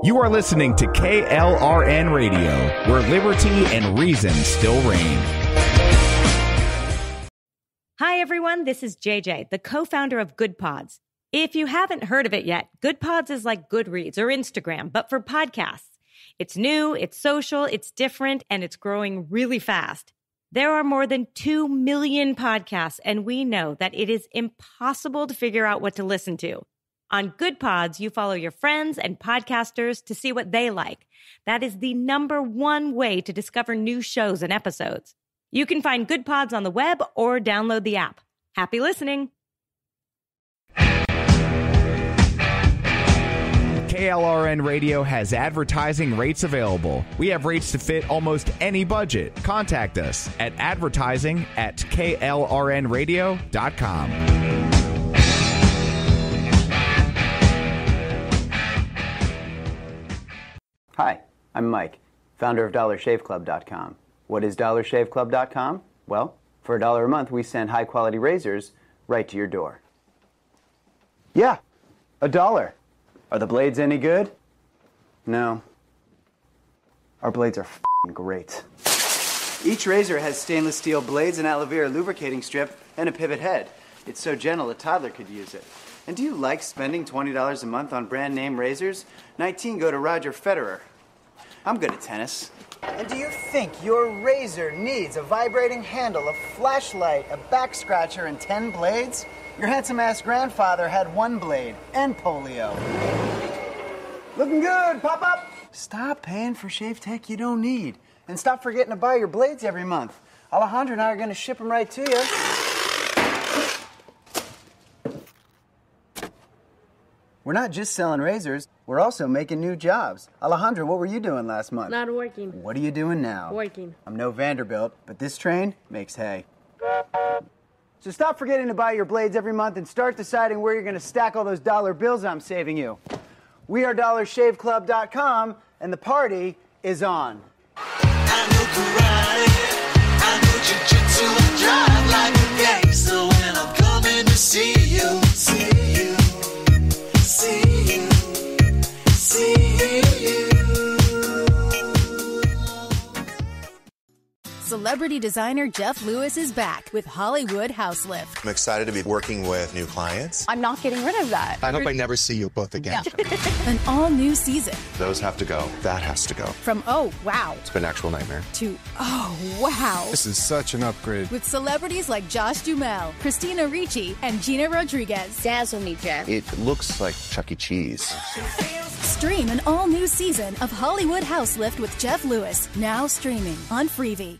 You are listening to KLRN Radio, where liberty and reason still reign. Hi, everyone. This is JJ, the co-founder of Good Pods. If you haven't heard of it yet, Good Pods is like Goodreads or Instagram, but for podcasts. It's new, it's social, it's different, and it's growing really fast. There are more than 2 million podcasts, and we know that it is impossible to figure out what to listen to. On Good Pods, you follow your friends and podcasters to see what they like. That is the #1 way to discover new shows and episodes. You can find Good Pods on the web or download the app. Happy listening. KLRN Radio has advertising rates available. We have rates to fit almost any budget. Contact us at advertising@klrnradio.com. Hi, I'm Mike, founder of DollarShaveClub.com. What is DollarShaveClub.com? Well, for $1 a month, we send high-quality razors right to your door. Yeah, $1. Are the blades any good? No. Our blades are f***ing great. Each razor has stainless steel blades, an aloe vera lubricating strip, and a pivot head. It's so gentle a toddler could use it. And do you like spending $20 a month on brand name razors? 19 go to Roger Federer. I'm good at tennis. And do you think your razor needs a vibrating handle, a flashlight, a back scratcher, and 10 blades? Your handsome-ass grandfather had 1 blade and polio. Looking good, pop-up! Stop paying for shave tech you don't need. And stop forgetting to buy your blades every month. Alejandro and I are going to ship them right to you. We're not just selling razors, we're also making new jobs. Alejandro, what were you doing last month? Not working. What are you doing now? Working. I'm no Vanderbilt, but this train makes hay. So stop forgetting to buy your blades every month and start deciding where you're going to stack all those dollar bills I'm saving you. We are DollarShaveClub.com, and the party is on. I know karate, I know jiu-jitsu, I drive like a gangster when I'm coming to see you, see you. See you, see you. Celebrity designer Jeff Lewis is back with Hollywood House Lift. I'm excited to be working with new clients. I'm not getting rid of that. I hope I never see you both again. An all-new season. Those have to go. That has to go. From oh, wow, It's been an actual nightmare. to oh, wow. This is such an upgrade. With celebrities like Josh Duhamel, Christina Ricci, and Gina Rodriguez. Dazzle me, Jeff. It looks like Chuck E. Cheese. Stream an all-new season of Hollywood House Lift with Jeff Lewis, now streaming on Freevee.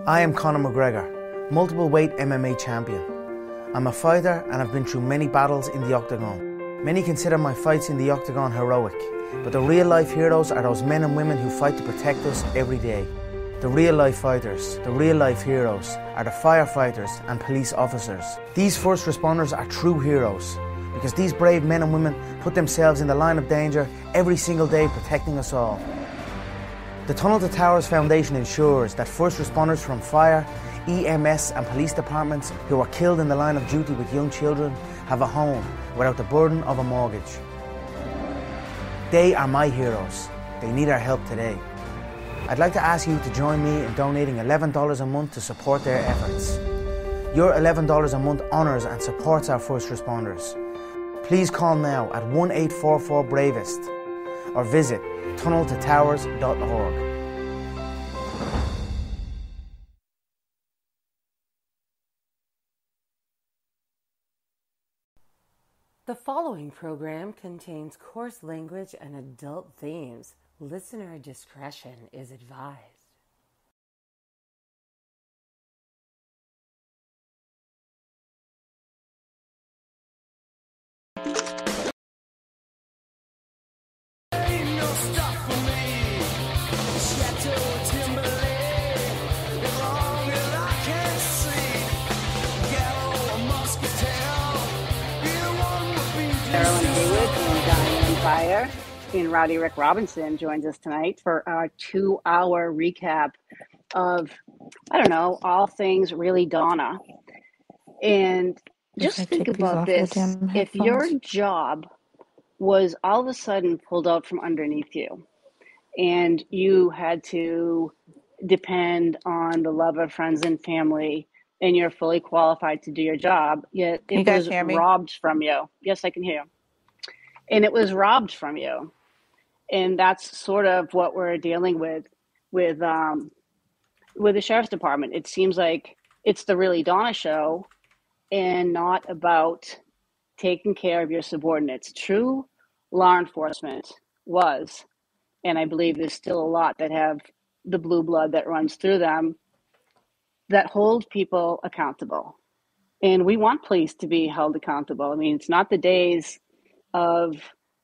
I am Conor McGregor, multiple weight MMA champion. I'm a fighter and I've been through many battles in the octagon. Many consider my fights in the octagon heroic, but the real life heroes are those men and women who fight to protect us every day. The real life fighters, the real life heroes, are the firefighters and police officers. These first responders are true heroes, because these brave men and women put themselves in the line of danger every single day protecting us all. The Tunnel to Towers Foundation ensures that first responders from fire, EMS and police departments who are killed in the line of duty with young children have a home without the burden of a mortgage. They are my heroes. They need our help today. I'd like to ask you to join me in donating $11 a month to support their efforts. Your $11 a month honours and supports our first responders. Please call now at 1-844-BRAVEST or visit tunneltotowers.org. The following program contains coarse language and adult themes. Listener discretion is advised. Fire and Rowdy Rick Robinson joins us tonight for our 2-hour recap of, I don't know, all things really Donna. And Just If I think take these about off the this. damn If your headphones. job was all of a sudden pulled out from underneath you and you had to depend on the love of friends and family and you're fully qualified to do your job, yet Can you it guys was hear me? robbed from you. Yes, I can hear you. And it was robbed from you. And that's sort of what we're dealing with um, with the sheriff's department. It seems like it's the Really Donna show and not about taking care of your subordinates. True law enforcement was, and I believe there's still a lot that have the blue blood that runs through them that hold people accountable. And we want police to be held accountable. I mean, it's not the days of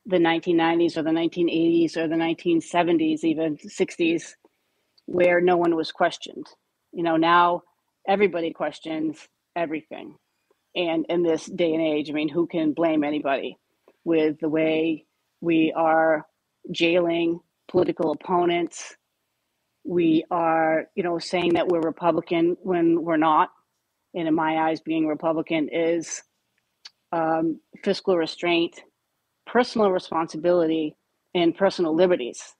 the 1990s or the 1980s or the 1970s, even 60s, where no one was questioned. You know, now everybody questions everything. And in this day and age, I mean, who can blame anybody with the way we are jailing political opponents? We are, saying that we're Republican when we're not. And in my eyes, being Republican is fiscal restraint, personal responsibility, and personal liberties.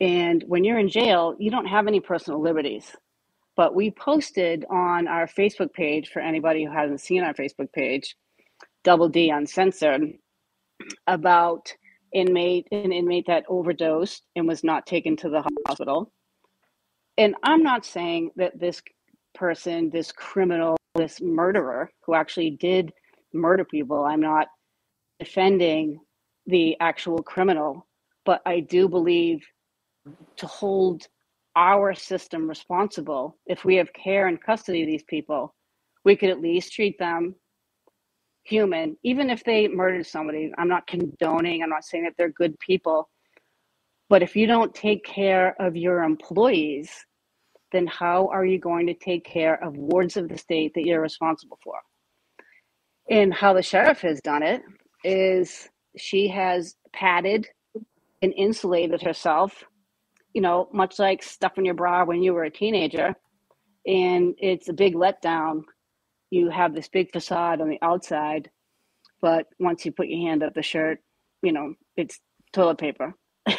And when you're in jail, you don't have any personal liberties. But we posted on our Facebook page, for anybody who hasn't seen our Facebook page, Double D Uncensored, about an inmate that overdosed and was not taken to the hospital. And I'm not saying that this person, this criminal, this murderer who actually did murder people, I'm not defending the actual criminal, but I do believe to hold our system responsible, if we have care and custody of these people, we could at least treat them human, even if they murdered somebody. I'm not condoning, I'm not saying that they're good people, but if you don't take care of your employees, then how are you going to take care of wards of the state that you're responsible for? And how the sheriff has done it is she has padded and insulated herself, much like stuffing your bra when you were a teenager. And it's a big letdown. You have this big facade on the outside, but once you put your hand up the shirt, it's toilet paper.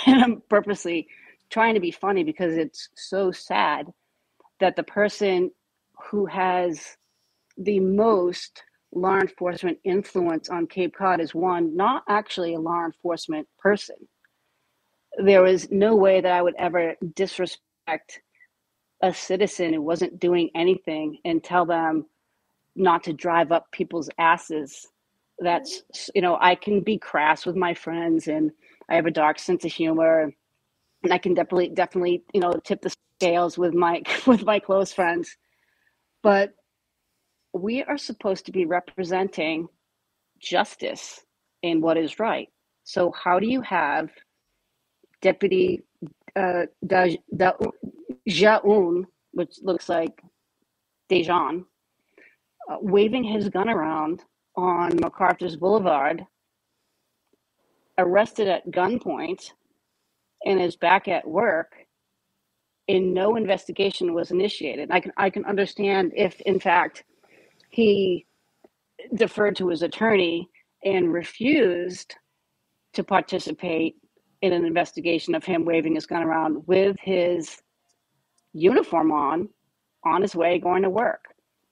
And I'm purposely trying to be funny because it's so sad that the person who has the most law enforcement influence on Cape Cod is not actually a law enforcement person. There was no way that I would ever disrespect a citizen who wasn't doing anything and tell them not to drive up people's asses. That's, I can be crass with my friends and I have a dark sense of humor, and I can definitely, tip the scales with my close friends. But we are supposed to be representing justice and what is right. So how do you have Deputy Jaun, which looks like Dejan, waving his gun around on MacArthur's Boulevard, arrested at gunpoint, and is back at work, and no investigation was initiated? I can understand if, in fact, he deferred to his attorney and refused to participate in an investigation of him waving his gun around with his uniform on his way going to work,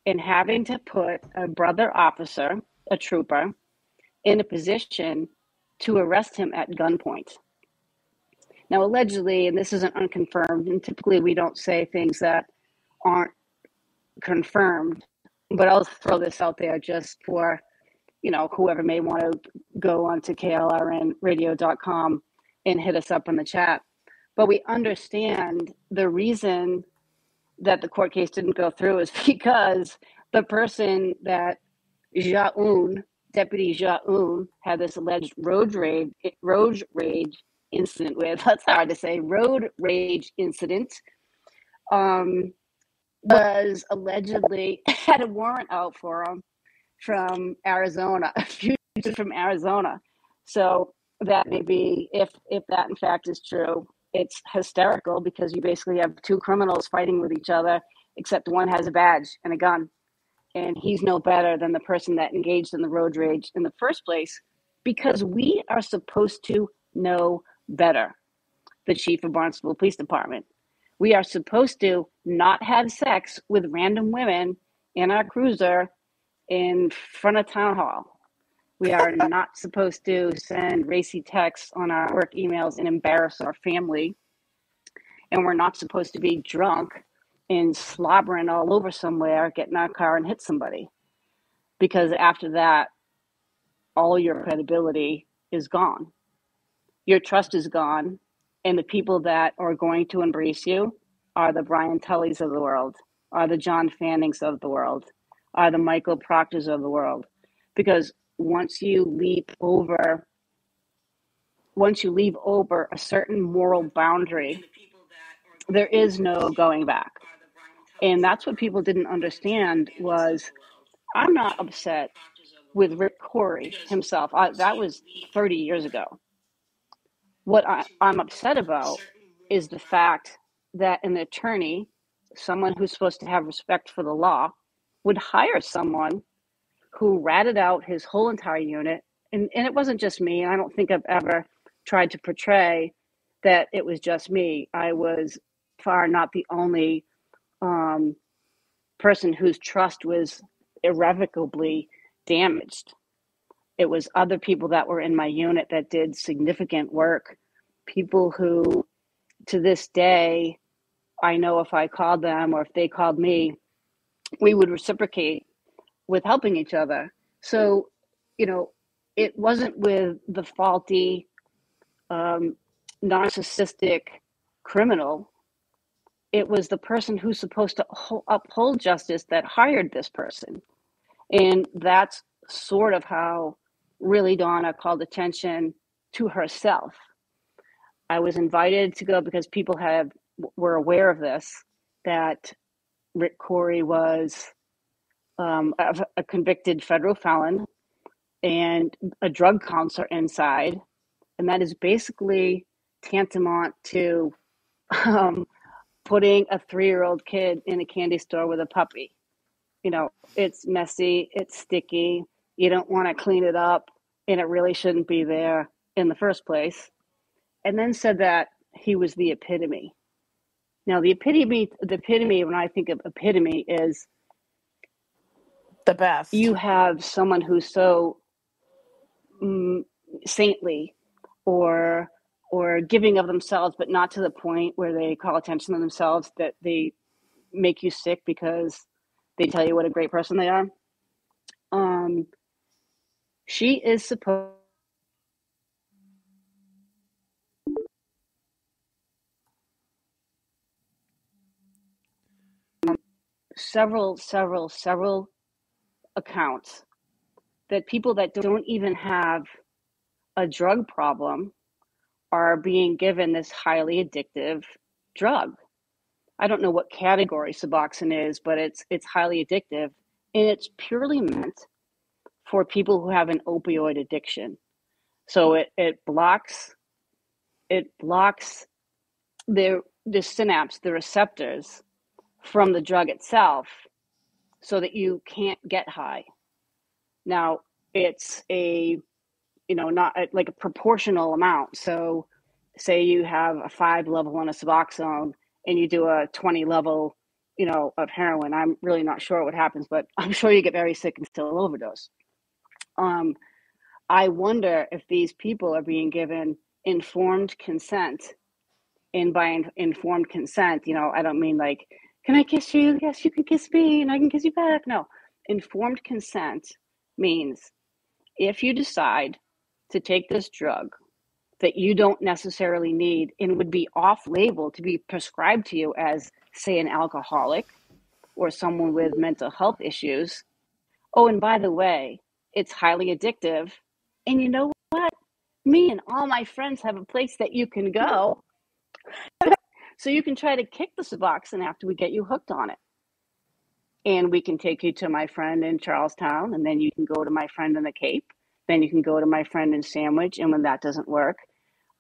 and having to put a brother officer, a trooper, in a position to arrest him at gunpoint. Now, allegedly, and this isn't unconfirmed, and typically we don't say things that aren't confirmed, but I'll throw this out there just for, whoever may want to go onto klrnradio.com and hit us up in the chat. But we understand the reason that the court case didn't go through is because the person that Deputy Jaun, had this alleged road rage incident with, that's hard to say, road rage incident, was allegedly had a warrant out for him from Arizona, a fugitive from Arizona. So that may be, if that in fact is true, it's hysterical because you basically have two criminals fighting with each other, except one has a badge and a gun. and he's no better than the person that engaged in the road rage in the first place, because we are supposed to know better. The chief of Barnstable Police Department. We are supposed to not have sex with random women in our cruiser in front of town hall. We are not supposed to send racy texts on our work emails and embarrass our family. And we're not supposed to be drunk and slobbering all over somewhere, get in our car and hit somebody. Because after that, all your credibility is gone. Your trust is gone. And the people that are going to embrace you are the Brian Tullys of the world, are the John Fannings of the world, are the Michael Proctors of the world. Because once you leap over a certain moral boundary, there is no going back. And that's what people didn't understand was, I'm not upset with Rick Corey himself. That was 30 years ago. What I'm upset about is the fact that an attorney, someone who's supposed to have respect for the law, would hire someone who ratted out his whole entire unit. And it wasn't just me. I don't think I've ever tried to portray that it was just me. I was far not the only person whose trust was irrevocably damaged. It was other people that were in my unit that did significant work, people who, to this day, I know if I called them or if they called me, we would reciprocate with helping each other. So, it wasn't with the faulty, narcissistic criminal. It was the person who's supposed to uphold justice that hired this person. And that's sort of how really Donna called attention to herself. I was invited to go because people were aware of this, that Rick Corey was a convicted federal felon and a drug counselor inside. And that is basically tantamount to putting a 3-year-old kid in a candy store with a puppy. It's messy, it's sticky, you don't want to clean it up, and it really shouldn't be there in the first place. And then said that he was the epitome. Now, the epitome, when I think of epitome, is the best. You have someone who's so saintly or giving of themselves, but not to the point where they call attention to themselves, that they make you sick because they tell you what a great person they are. She is supposed several accounts that people that don't even have a drug problem are being given this highly addictive drug. I don't know what category Suboxone is, but it's highly addictive, and it's purely meant for people who have an opioid addiction. So it blocks the synapse, the receptors from the drug itself, so that you can't get high. Now, it's not like a proportional amount. So say you have a 5 level on a Suboxone and you do a 20 level, of heroin. I'm really not sure what happens, but I'm sure you get very sick and still overdose. I wonder if these people are being given informed consent. And by informed consent, I don't mean like, can I kiss you? Yes, you can kiss me and I can kiss you back. No, informed consent means if you decide to take this drug that you don't necessarily need and would be off label to be prescribed to you as, say, an alcoholic or someone with mental health issues. Oh, and by the way, it's highly addictive. And you know what? Me and all my friends have a place that you can go. So you can try to kick the Suboxone after we get you hooked on it. And we can take you to my friend in Charlestown, and then you can go to my friend in the Cape. Then you can go to my friend in Sandwich. And when that doesn't work,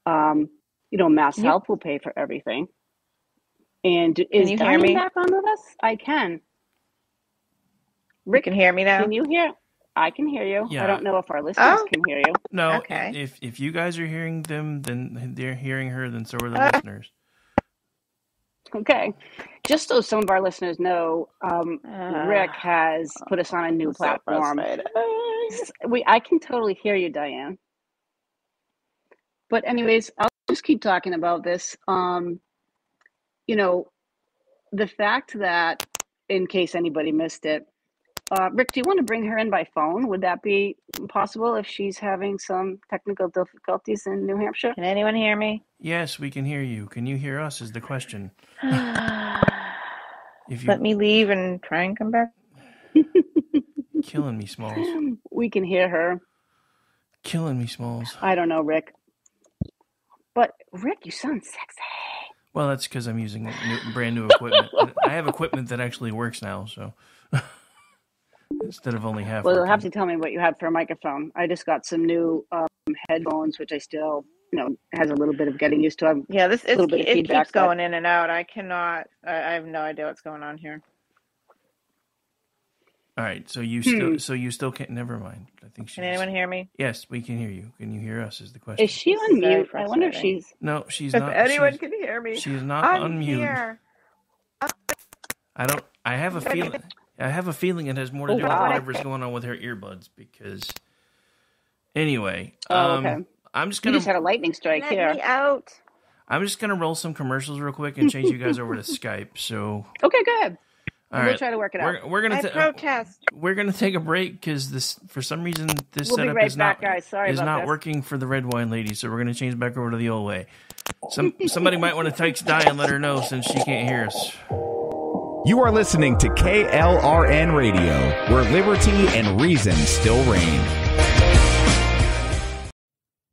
Mass Health will pay for everything. And is Diane back on with us? I can. Rick, can hear me now? Can you hear? I can hear you. Yeah. I don't know if our listeners can hear you. No, Okay. if you guys are hearing them, then they're hearing her, then so are the listeners. Okay. Just so some of our listeners know, Rick has put us on a new platform. I can totally hear you, Diane. But anyways, I'll just keep talking about this. You know, the fact that, in case anybody missed it, Rick, do you want to bring her in by phone? Would that be possible if she's having some technical difficulties in New Hampshire? Can anyone hear me? Yes, we can hear you. Can you hear us is the question. Let me leave and try and come back. Killing me, Smalls. We can hear her. Killing me, Smalls. I don't know, Rick. But, Rick, you sound sexy. Well, that's because I'm using brand new equipment. I have equipment that actually works now, so instead of only half. Well, you'll have to tell me what you have for a microphone. I just got some new headphones, which I still, has a little bit of getting used to. Yeah, it keeps going in and out. I cannot. I have no idea what's going on here. All right, so you still can't. Never mind. I think Can anyone hear me? Yes, we can hear you. Can you hear us? Is the question? Is she on mute? I wonder if she's. No, she's if not. If anyone can hear me, she's not on mute. Here. I don't. I have a feeling. I have a feeling it has more to do with whatever's going on with her earbuds. Because anyway, okay. I'm just gonna. You just had a lightning strike here. Let me out. I'm just gonna roll some commercials real quick and change you guys over to Skype. So. Okay, good. All we'll right. try to work it out. We're gonna protest. We're gonna take a break because this, for some reason, this we'll setup be right is back, not guys. Sorry is about not this. working for the red wine lady. So we're gonna change back over to the old way. Somebody might want to text Di and let her know since she can't hear us. You are listening to KLRN Radio, where liberty and reason still reign.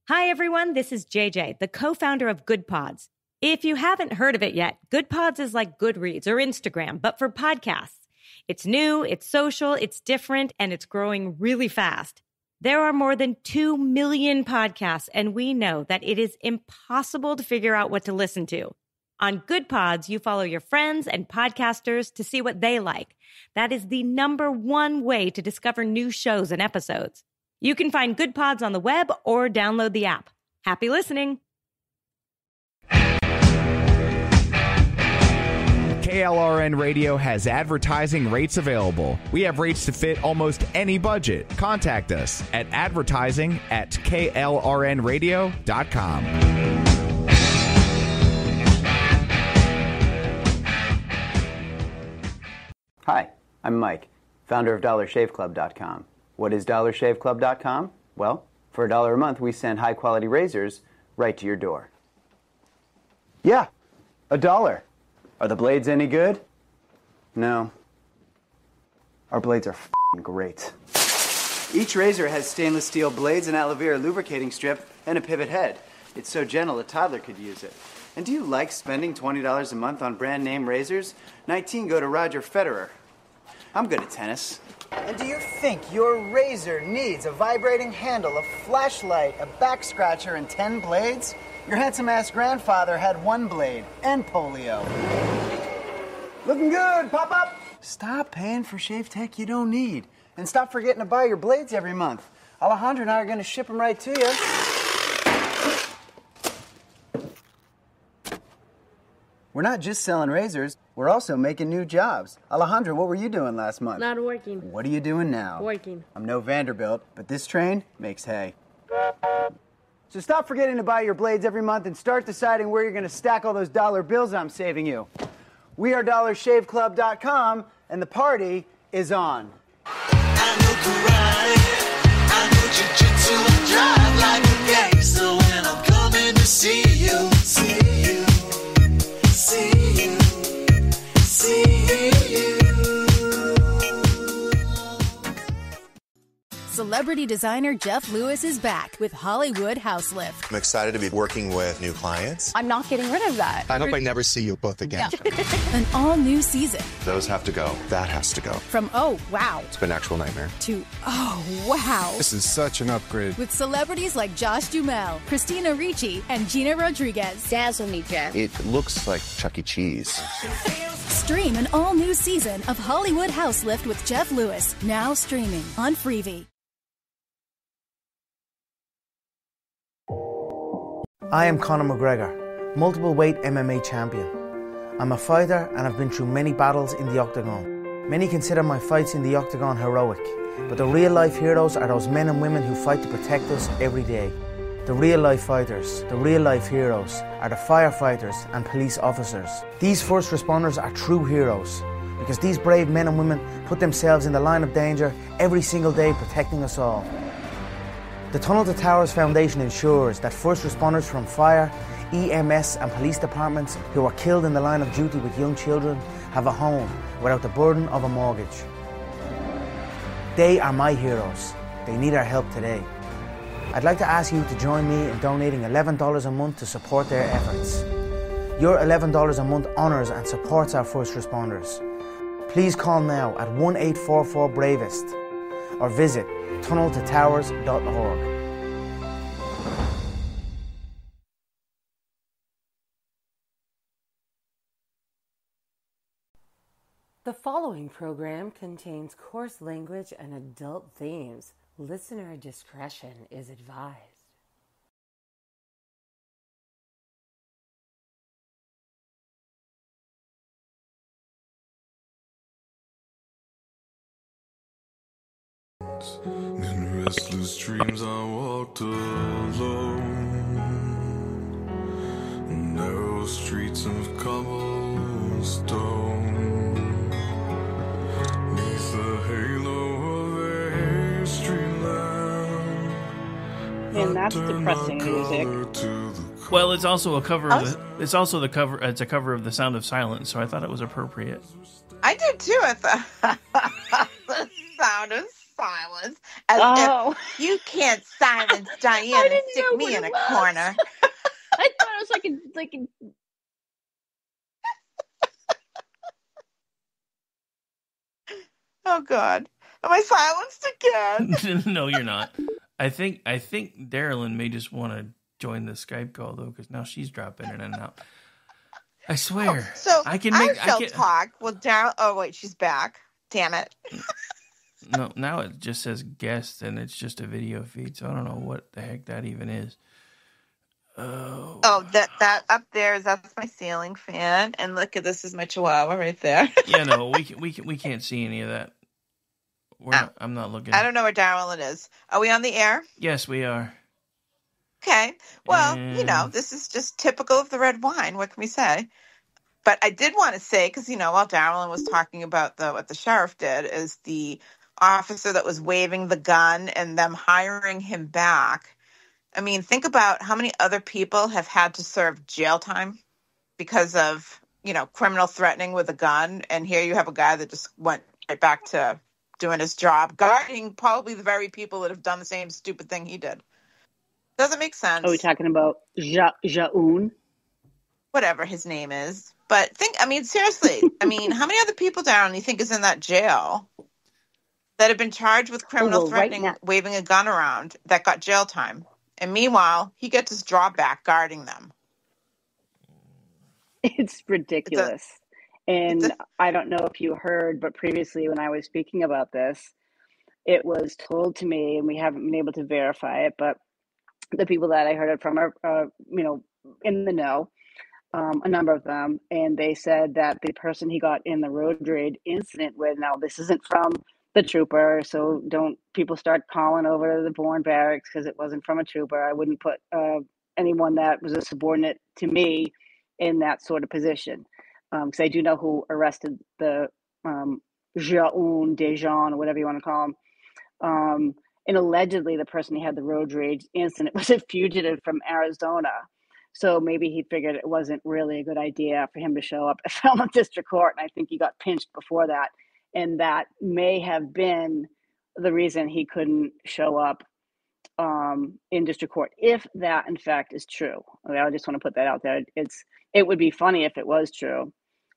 Hi, everyone. This is JJ, the co-founder of Good Pods. If you haven't heard of it yet, Good Pods is like Goodreads or Instagram, but for podcasts. It's new, it's social, it's different, and it's growing really fast. There are more than 2 million podcasts, and we know that it is impossible to figure out what to listen to. On Good Pods, you follow your friends and podcasters to see what they like. That is the #1 way to discover new shows and episodes. You can find Good Pods on the web or download the app. Happy listening. KLRN Radio has advertising rates available. We have rates to fit almost any budget. Contact us at advertising@klrnradio.com. Hi, I'm Mike, founder of DollarShaveClub.com. What is DollarShaveClub.com? Well, for $1 a month, we send high-quality razors right to your door. Yeah, $1. Are the blades any good? No. Our blades are f***ing great. Each razor has stainless steel blades, an aloe vera lubricating strip, and a pivot head. It's so gentle a toddler could use it. And do you like spending $20 a month on brand name razors? 19 go to Roger Federer. I'm good at tennis. And do you think your razor needs a vibrating handle, a flashlight, a back scratcher, and 10 blades? Your handsome-ass grandfather had 1 blade and polio. Looking good, Pop-Up! Stop paying for shave tech you don't need. And stop forgetting to buy your blades every month. Alejandro and I are going to ship them right to you. We're not just selling razors, we're also making new jobs. Alejandro, what were you doing last month? Not working. What are you doing now? Working. I'm no Vanderbilt, but this train makes hay. So stop forgetting to buy your blades every month and start deciding where you're going to stack all those dollar bills I'm saving you. We are DollarShaveClub.com, and the party is on. I know karate, I know jiu-jitsu, I drive like a gangster when I'm coming to see you, see you, see you, see you. celebrity designer Jeff Lewis is back with Hollywood House Lift. I'm excited to be working with new clients. I'm not getting rid of that. I hope I never see you both again. An all-new season. Those have to go. That has to go. From oh, wow, It's been an actual nightmare. to oh, wow. This is such an upgrade. With celebrities like Josh Duhamel, Christina Ricci, and Gina Rodriguez. Dazzle me, Jeff. It looks like Chuck E. Cheese. Stream an all-new season of Hollywood House Lift with Jeff Lewis, now streaming on Freevee. I am Conor McGregor, multiple weight MMA champion. I'm a fighter and I've been through many battles in the octagon. Many consider my fights in the octagon heroic, but the real life heroes are those men and women who fight to protect us every day. The real life fighters, the real life heroes, are the firefighters and police officers. These first responders are true heroes because these brave men and women put themselves in the line of danger every single day protecting us all. The Tunnel to Towers Foundation ensures that first responders from fire, EMS and police departments who are killed in the line of duty with young children have a home without the burden of a mortgage. They are my heroes. They need our help today. I'd like to ask you to join me in donating $11 a month to support their efforts. Your $11 a month honours and supports our first responders. Please call now at 1-844-BRAVEST or visit tunneltotowers.org. The following program contains coarse language and adult themes. Listener discretion is advised. In restless dreams I walked alone, narrow streets of cobblestone, neath the halo of a street lamp. And that's depressing music. Well, it's also a cover of the, it's also the cover. It's a cover of The Sound of Silence, so I thought it was appropriate. I did too. I thought The Sound of Silence. As if you can't silence Diane and stick me in a corner. I thought it was like a Oh God, am I silenced again? No, you're not. I think Darylyn may just want to join the Skype call though, because now she's dropping in and out. I swear. So I can talk. Well, Daryl. Oh wait, she's back. Damn it. No, now it just says guest and it's just a video feed, so I don't know what the heck that even is. Oh, that up there that's my ceiling fan, and look at this is my Chihuahua right there. Yeah, no, we can't see any of that. I'm not looking. I don't know where Darylyn is. Are we on the air? Yes, we are. Okay. Well, this is just typical of the red wine. What can we say? But I did want to say, because while Darylyn was talking about what the sheriff did, is the officer that was waving the gun and them hiring him back. I mean, think about how many other people have had to serve jail time because of, criminal threatening with a gun. And here you have a guy that just went right back to doing his job, guarding probably the very people that have done the same stupid thing he did. Doesn't make sense. Are we talking about Jaun? Whatever his name is. But seriously, how many other people down you think is in that jail that have been charged with criminal threatening, waving a gun around, that got jail time? And meanwhile, he gets his drawback guarding them. It's ridiculous. I don't know if you heard, but previously when I was speaking about this, it was told to me, and we haven't been able to verify it, but the people that I heard it from are, in the know, a number of them, and they said that the person he got in the road rage incident with, now this isn't from the trooper, so don't people start calling over to the Bourne barracks because it wasn't from a trooper. I wouldn't put anyone that was a subordinate to me in that sort of position, because I do know who arrested the Jaun, Dejan, or whatever you want to call him. And allegedly the person he had the road rage incident was a fugitive from Arizona. So maybe he figured it wasn't really a good idea for him to show up at Falmouth District Court. And I think he got pinched before that. And that may have been the reason he couldn't show up in district court, if that in fact is true. I just want to put that out there. It would be funny if it was true,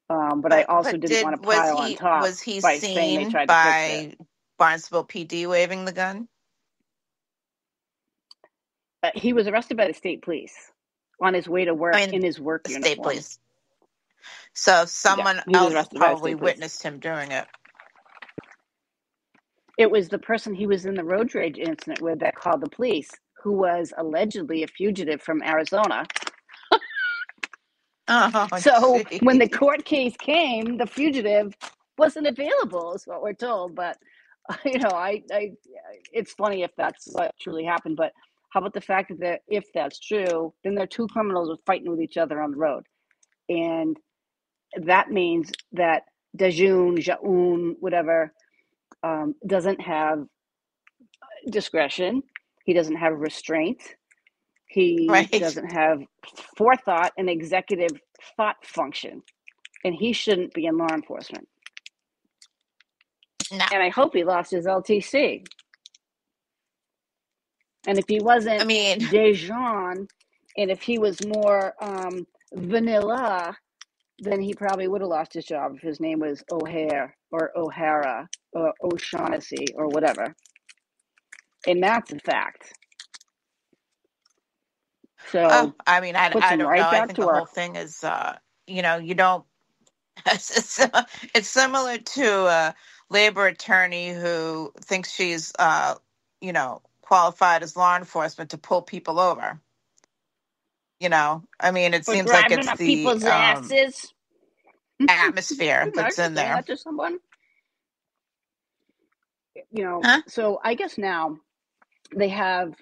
but I also But didn't want to pile on top was he by saying they seen tried to fix it. by Barnstable PD waving the gun? He was arrested by the state police on his way to work in his work the uniform. state police. So someone he was else arrested by the probably state police. witnessed him doing it. It was the person he was in the road rage incident with that called the police, who was allegedly a fugitive from Arizona. Oh, So geez. when the court case came, the fugitive wasn't available, is what we're told. But I it's funny if that's what truly happened. But how about the fact that if that's true, then there are two criminals fighting with each other on the road, and that means that Jaun, whatever, doesn't have discretion. He doesn't have restraint. He doesn't have forethought and executive thought function. And he shouldn't be in law enforcement. No. And I hope he lost his LTC. And if he wasn't Dejan, and if he was more vanilla, then he probably would have lost his job if his name was O'Hare or O'Hara or O'Shaughnessy or whatever. And that's a fact. So, I mean, I don't know. I think the whole thing is, you don't. It's similar to a labor attorney who thinks she's, qualified as law enforcement to pull people over. I mean, it seems like it's the people's asses. Atmosphere that's in there. That to someone? So I guess now they have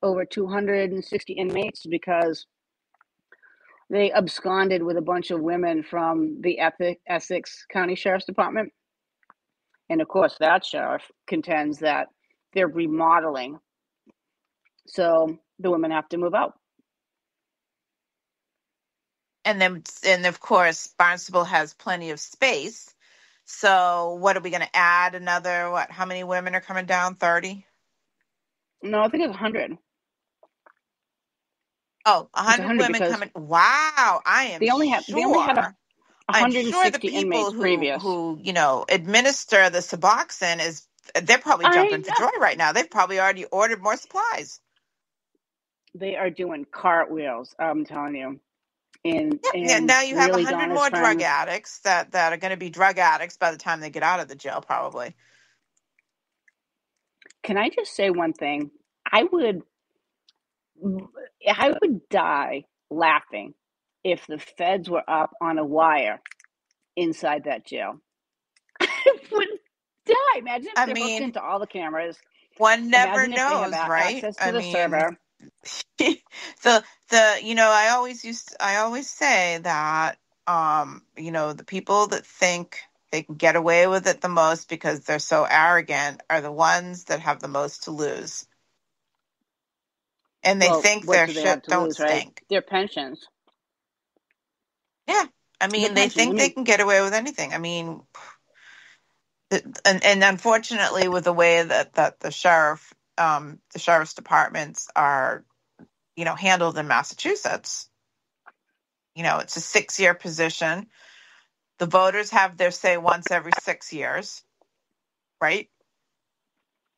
over 260 inmates because they absconded with a bunch of women from the Essex County Sheriff's Department. And of course, that sheriff contends that they're remodeling. So the women have to move out. And of course, Barnstable has plenty of space. So what are we going to add? Another, how many women are coming down? 30? No, I think it's 100. Oh, 100 women coming. Wow, I am They only had 160 people previous. who administer the Suboxone they're probably jumping for joy right now. They've probably already ordered more supplies. They are doing cartwheels, I'm telling you. And now you have really 100 more drug addicts that are going to be drug addicts by the time they get out of the jail, probably. Can I just say one thing? I would die laughing if the feds were up on a wire inside that jail. I would die. Imagine if they're hooked into all the cameras. One never knows, right? Access to the server. I always say that the people that think they can get away with it the most because they're so arrogant are the ones that have the most to lose. And they think their shit don't stink. Right? Their pensions. Yeah. I mean, they think they can get away with anything. I mean, and unfortunately with the way that the sheriff's departments are, handled in Massachusetts, it's a 6-year position. The voters have their say once every 6 years, right?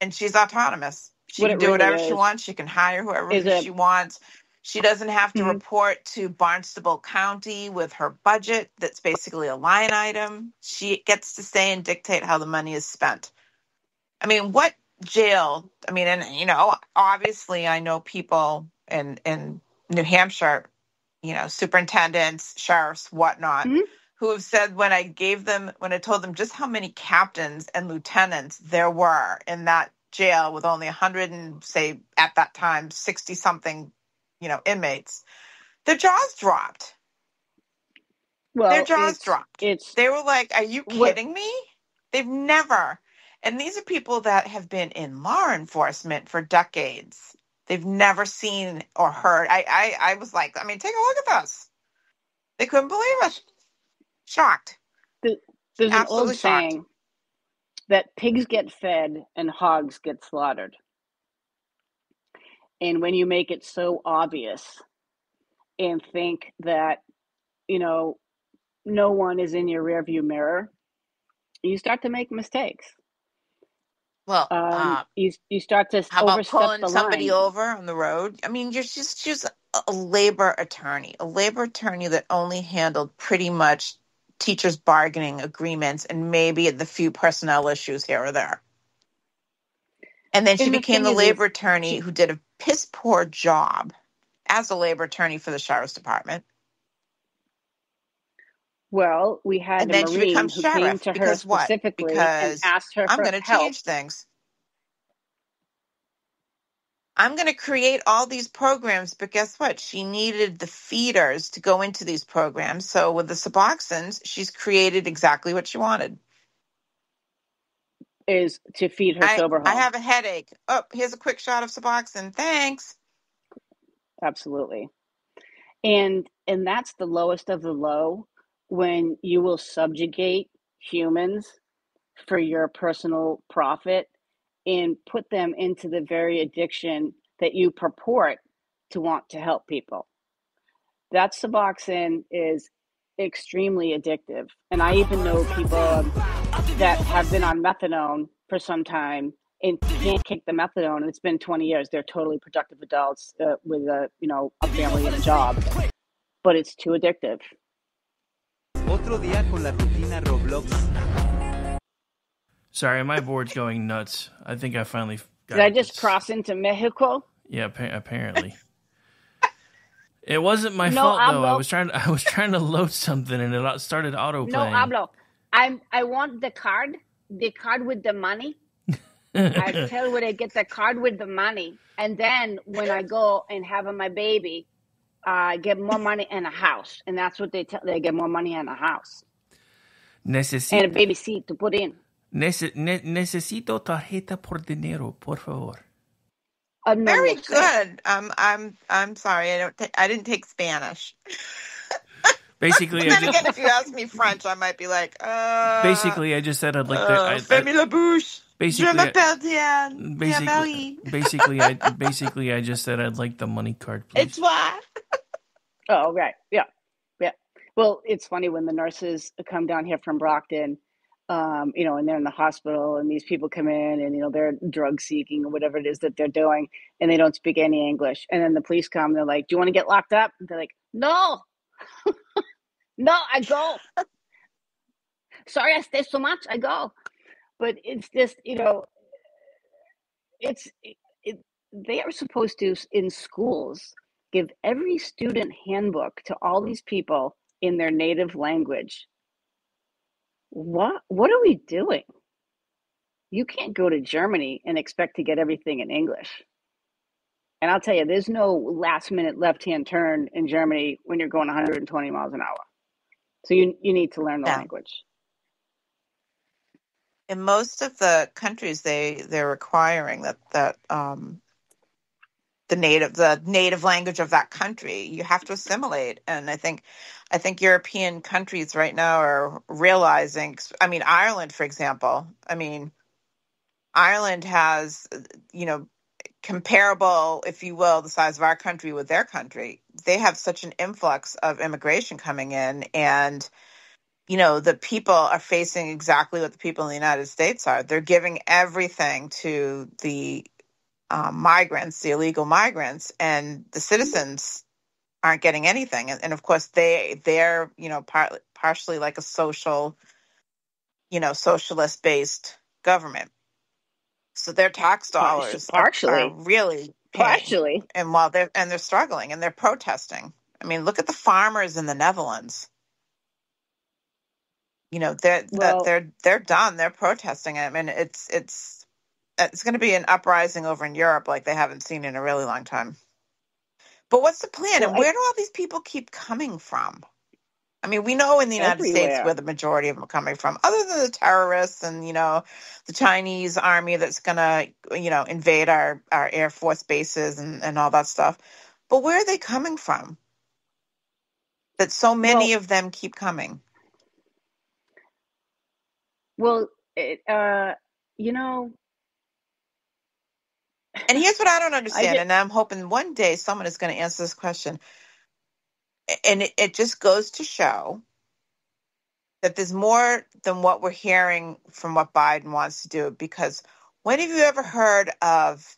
And she's autonomous. She can do whatever she wants. She can hire whoever she wants. She doesn't have to report to Barnstable County with her budget. That's basically a line item. She gets to say and dictate how the money is spent. I mean, what jail? I mean, and, obviously I know people in New Hampshire, superintendents, sheriffs, whatnot, who have said when I told them just how many captains and lieutenants there were in that jail with only 100 and say at that time 60 something inmates, their jaws dropped. Well, their jaws dropped. They were like, are you kidding me? They've never, and these are people that have been in law enforcement for decades. They've never seen or heard. I was like, I mean, take a look at this. They couldn't believe it. Shocked. There's an old saying that pigs get fed and hogs get slaughtered. And when you make it so obvious and think that, no one is in your rearview mirror, you start to make mistakes. Well, you start to how about overstep pulling the somebody line. over on the road? I mean, you're just a labor attorney that only handled pretty much teachers' bargaining agreements and maybe the few personnel issues here or there. And then she And the became thing the is labor attorney who did a piss poor job as a labor attorney for the sheriff's department. Well, we had And a then she Marine becomes who came sheriff. to her Because what? specifically and Because asked her I'm for going to help. change things. I'm going to create all these programs, but guess what? She needed the feeders to go into these programs. So with the Suboxones, she's created exactly what she wanted. Is to feed her sober home. I have a headache. Oh, here's a quick shot of Suboxone. Thanks. Absolutely. And that's the lowest of the low, when you will subjugate humans for your personal profit and put them into the very addiction that you purport to want to help people. That Suboxone is extremely addictive. And I even know people that have been on methadone for some time and can't kick the methadone. And it's been 20 years. They're totally productive adults with a family and a job, but it's too addictive. Otro día con la rutina Roblox. Sorry, my board's going nuts. I think I finally got Did I it. just cross into Mexico? Yeah, apparently. It wasn't my fault though. I was trying to load something and it started autoplaying. No hablo. I want the card with the money. I tell where I get the card with the money, and then when I go and have my baby, I get more money and a house, and that's what they tell. They get more money and a house and a baby seat to put in. Necesito tarjeta por dinero, por favor. Very good. I'm sorry. I didn't take Spanish. Basically, if you ask me French, I might be like, Basically, I just said I'd like to. Fermez la bouche. Basically, Je m'appelle Diane. Basically, I just said I'd like the money card, please. It's what? Oh, right. Yeah. Well, it's funny when the nurses come down here from Brockton, and they're in the hospital, and these people come in, and they're drug seeking or whatever it is that they're doing, and they don't speak any English. And then the police come, and they're like, "Do you want to get locked up?" And they're like, "No, no, I go. Sorry, I stay so much. I go." But it's just, they are supposed to, in schools, give every student handbook to all these people in their native language. What are we doing? You can't go to Germany and expect to get everything in English. And I'll tell you, there's no last minute left-hand turn in Germany when you're going 120 miles an hour. So you need to learn the language. In most of the countries, they're requiring that the native language of that country you have to assimilate. And I think European countries right now are realizing. I mean, Ireland, for example. I mean, Ireland has comparable, if you will, the size of our country with their country. They have such an influx of immigration coming in, and the people are facing exactly what the people in the United States are. They're giving everything to the migrants, the illegal migrants, and the citizens aren't getting anything. And of course, they're partially like a social, socialist-based government. So their tax dollars are really paying. And while they're struggling and they're protesting. I mean, look at the farmers in the Netherlands. They're done. They're protesting. I mean, it's going to be an uprising over in Europe like they haven't seen in a really long time. But what's the plan? And where do all these people keep coming from? I mean, we know in the United States where the majority of them are coming from, other than the terrorists and, the Chinese army that's going to, invade our Air Force bases and all that stuff. But where are they coming from? That so many of them keep coming. Well, It, you know, And here's what I don't I understand, just and I'm hoping one day someone is going to answer this question. And it just goes to show that there's more than what we're hearing from what Biden wants to do. Because when have you ever heard of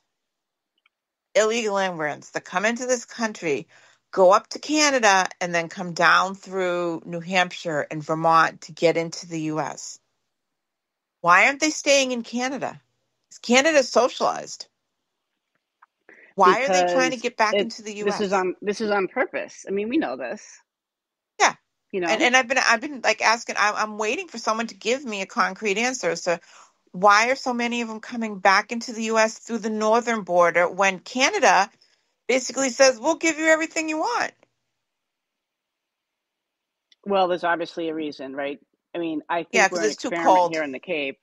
illegal immigrants that come into this country, go up to Canada, and then come down through New Hampshire and Vermont to get into the U.S.? Why aren't they staying in Canada? Is Canada socialized? Why are they trying to because get back into the U.S.? this is on purpose. I mean, we know this. Yeah. You know, And I've been like asking, I'm waiting for someone to give me a concrete answer as to why are so many of them coming back into the U.S. through the northern border when Canada basically says, we'll give you everything you want. well, there's obviously a reason, right? I mean, I Yeah, think because we're an it's too experiment cold. here in the Cape.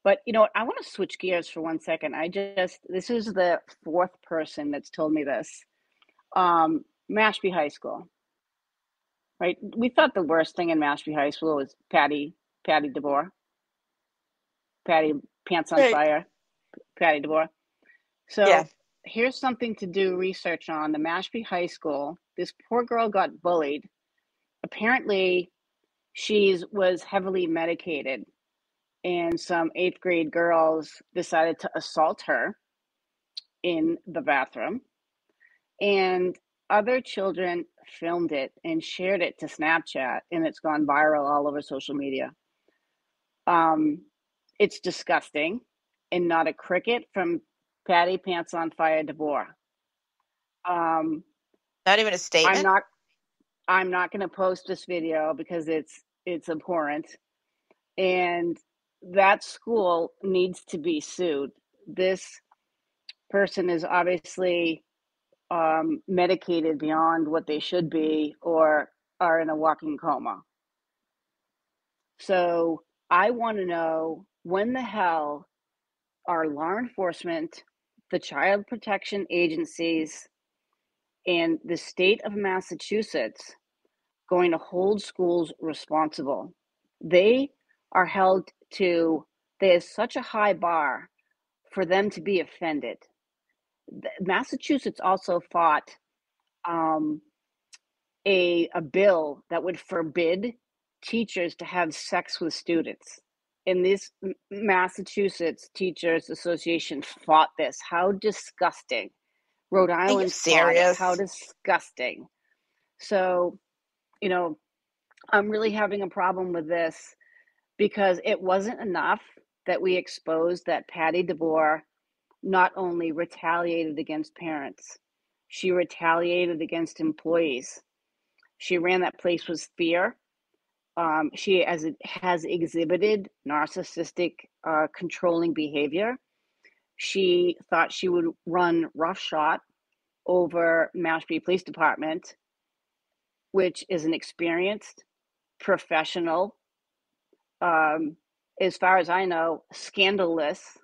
But you know what? I want to switch gears for 1 second. This is the fourth person that's told me this. Mashpee High School, right? We thought the worst thing in Mashpee High School was Patty DeBoer, Patty Pants on Right. Fire, Patty DeBoer. Yeah. So here's something to do research on. The Mashpee High School, this poor girl got bullied. Apparently, she was heavily medicated, and some 8th grade girls decided to assault her in the bathroom. And other children filmed it and shared it to Snapchat, and it's gone viral all over social media. It's disgusting, and not a cricket from Patty Pants on Fire DeBoer. Not even a statement? I'm not going to post this video because it's abhorrent, and that school needs to be sued. This person is obviously medicated beyond what they should be, or are in a walking coma. So I want to know, when the hell are law enforcement, the child protection agencies, and the state of Massachusetts going to hold schools responsible? They are held to, there's such a high bar for them to be offended. Massachusetts also fought a bill that would forbid teachers to have sex with students. And this Massachusetts Teachers Association fought this. How disgusting. Rhode Are you Island fought it. How serious? disgusting. So, you know, I'm really having a problem with this, because it wasn't enough that we exposed that Patty DeBoer not only retaliated against parents, she retaliated against employees. She ran that place with fear. She has exhibited narcissistic, controlling behavior. She thought she would run roughshod over Mashpee Police Department, which is an experienced, professional, as far as I know, scandalous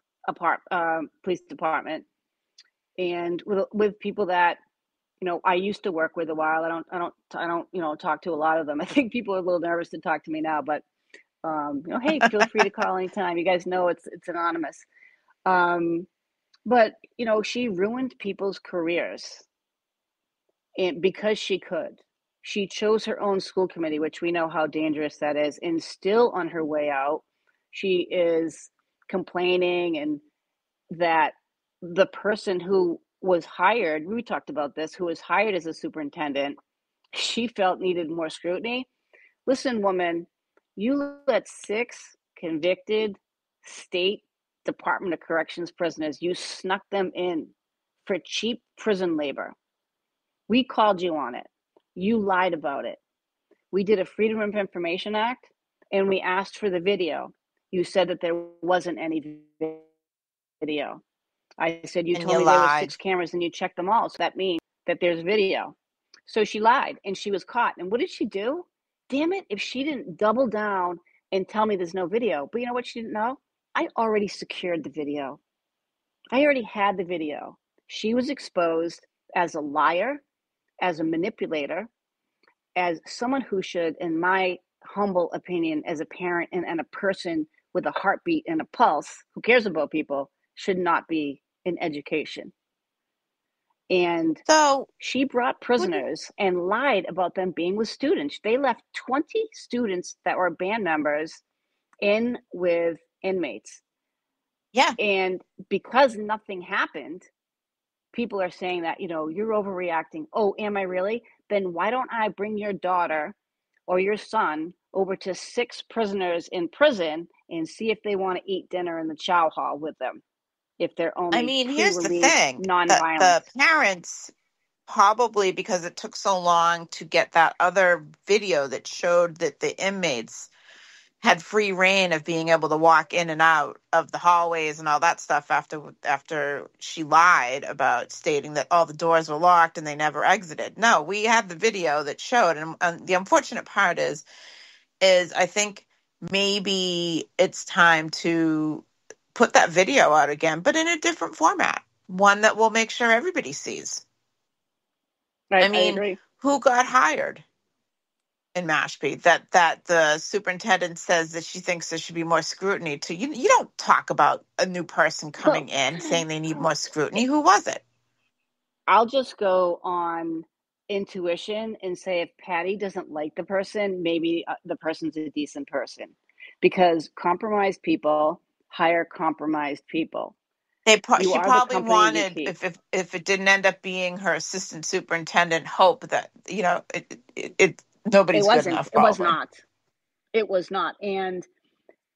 police department, and with people that, you know, I used to work with a while. I don't, you know, talk to a lot of them. I think people are a little nervous to talk to me now, but you know, hey, feel free to call anytime. You guys know it's anonymous. But you know, she ruined people's careers, and because she could. She chose her own school committee, which we know how dangerous that is, and still on her way out, she is complaining, and that the person who was hired, we talked about this, who was hired as a superintendent, she felt needed more scrutiny. Listen, woman, you let 6 convicted state Department of Corrections prisoners, you snuck them in for cheap prison labor. We called you on it. You lied about it. We did a Freedom of Information Act, and we asked for the video. You said that there wasn't any video. I said, you And told you me there were lied. 6 cameras and you checked them all. So that means that there's video. So she lied, and she was caught. And what did she do? Damn it, if she didn't double down and tell me there's no video. But you know what she didn't know? I already secured the video. I already had the video. She was exposed as a liar, as a manipulator, as someone who should, in my humble opinion, as a parent and a person with a heartbeat and a pulse, who cares about people, should not be in education. And so she brought prisoners and lied about them being with students. They left 20 students that were band members in with inmates. Yeah. And because nothing happened, people are saying that, you're overreacting. Oh, am I really? Then why don't I bring your daughter or your son over to 6 prisoners in prison and see if they want to eat dinner in the chow hall with them, if they're I only mean, here's the pre-release thing. nonviolent. The parents, probably because it took so long to get that other video that showed that the inmates had free reign of being able to walk in and out of the hallways and all that stuff after she lied about stating that all the doors were locked and they never exited. No, we had the video that showed, and the unfortunate part is I think maybe it's time to put that video out again, but in a different format, one that will make sure everybody sees. I mean, agree. who got hired in Mashpee that the superintendent says that she thinks there should be more scrutiny to? You don't talk about a new person coming in saying they need more scrutiny. Who was it? I'll just go on intuition and say if Patty doesn't like the person, maybe the person's a decent person, because compromised people hire compromised people. She probably wanted, if it didn't end up being her assistant superintendent, Hope, that nobody's good enough. It was not. It was not. And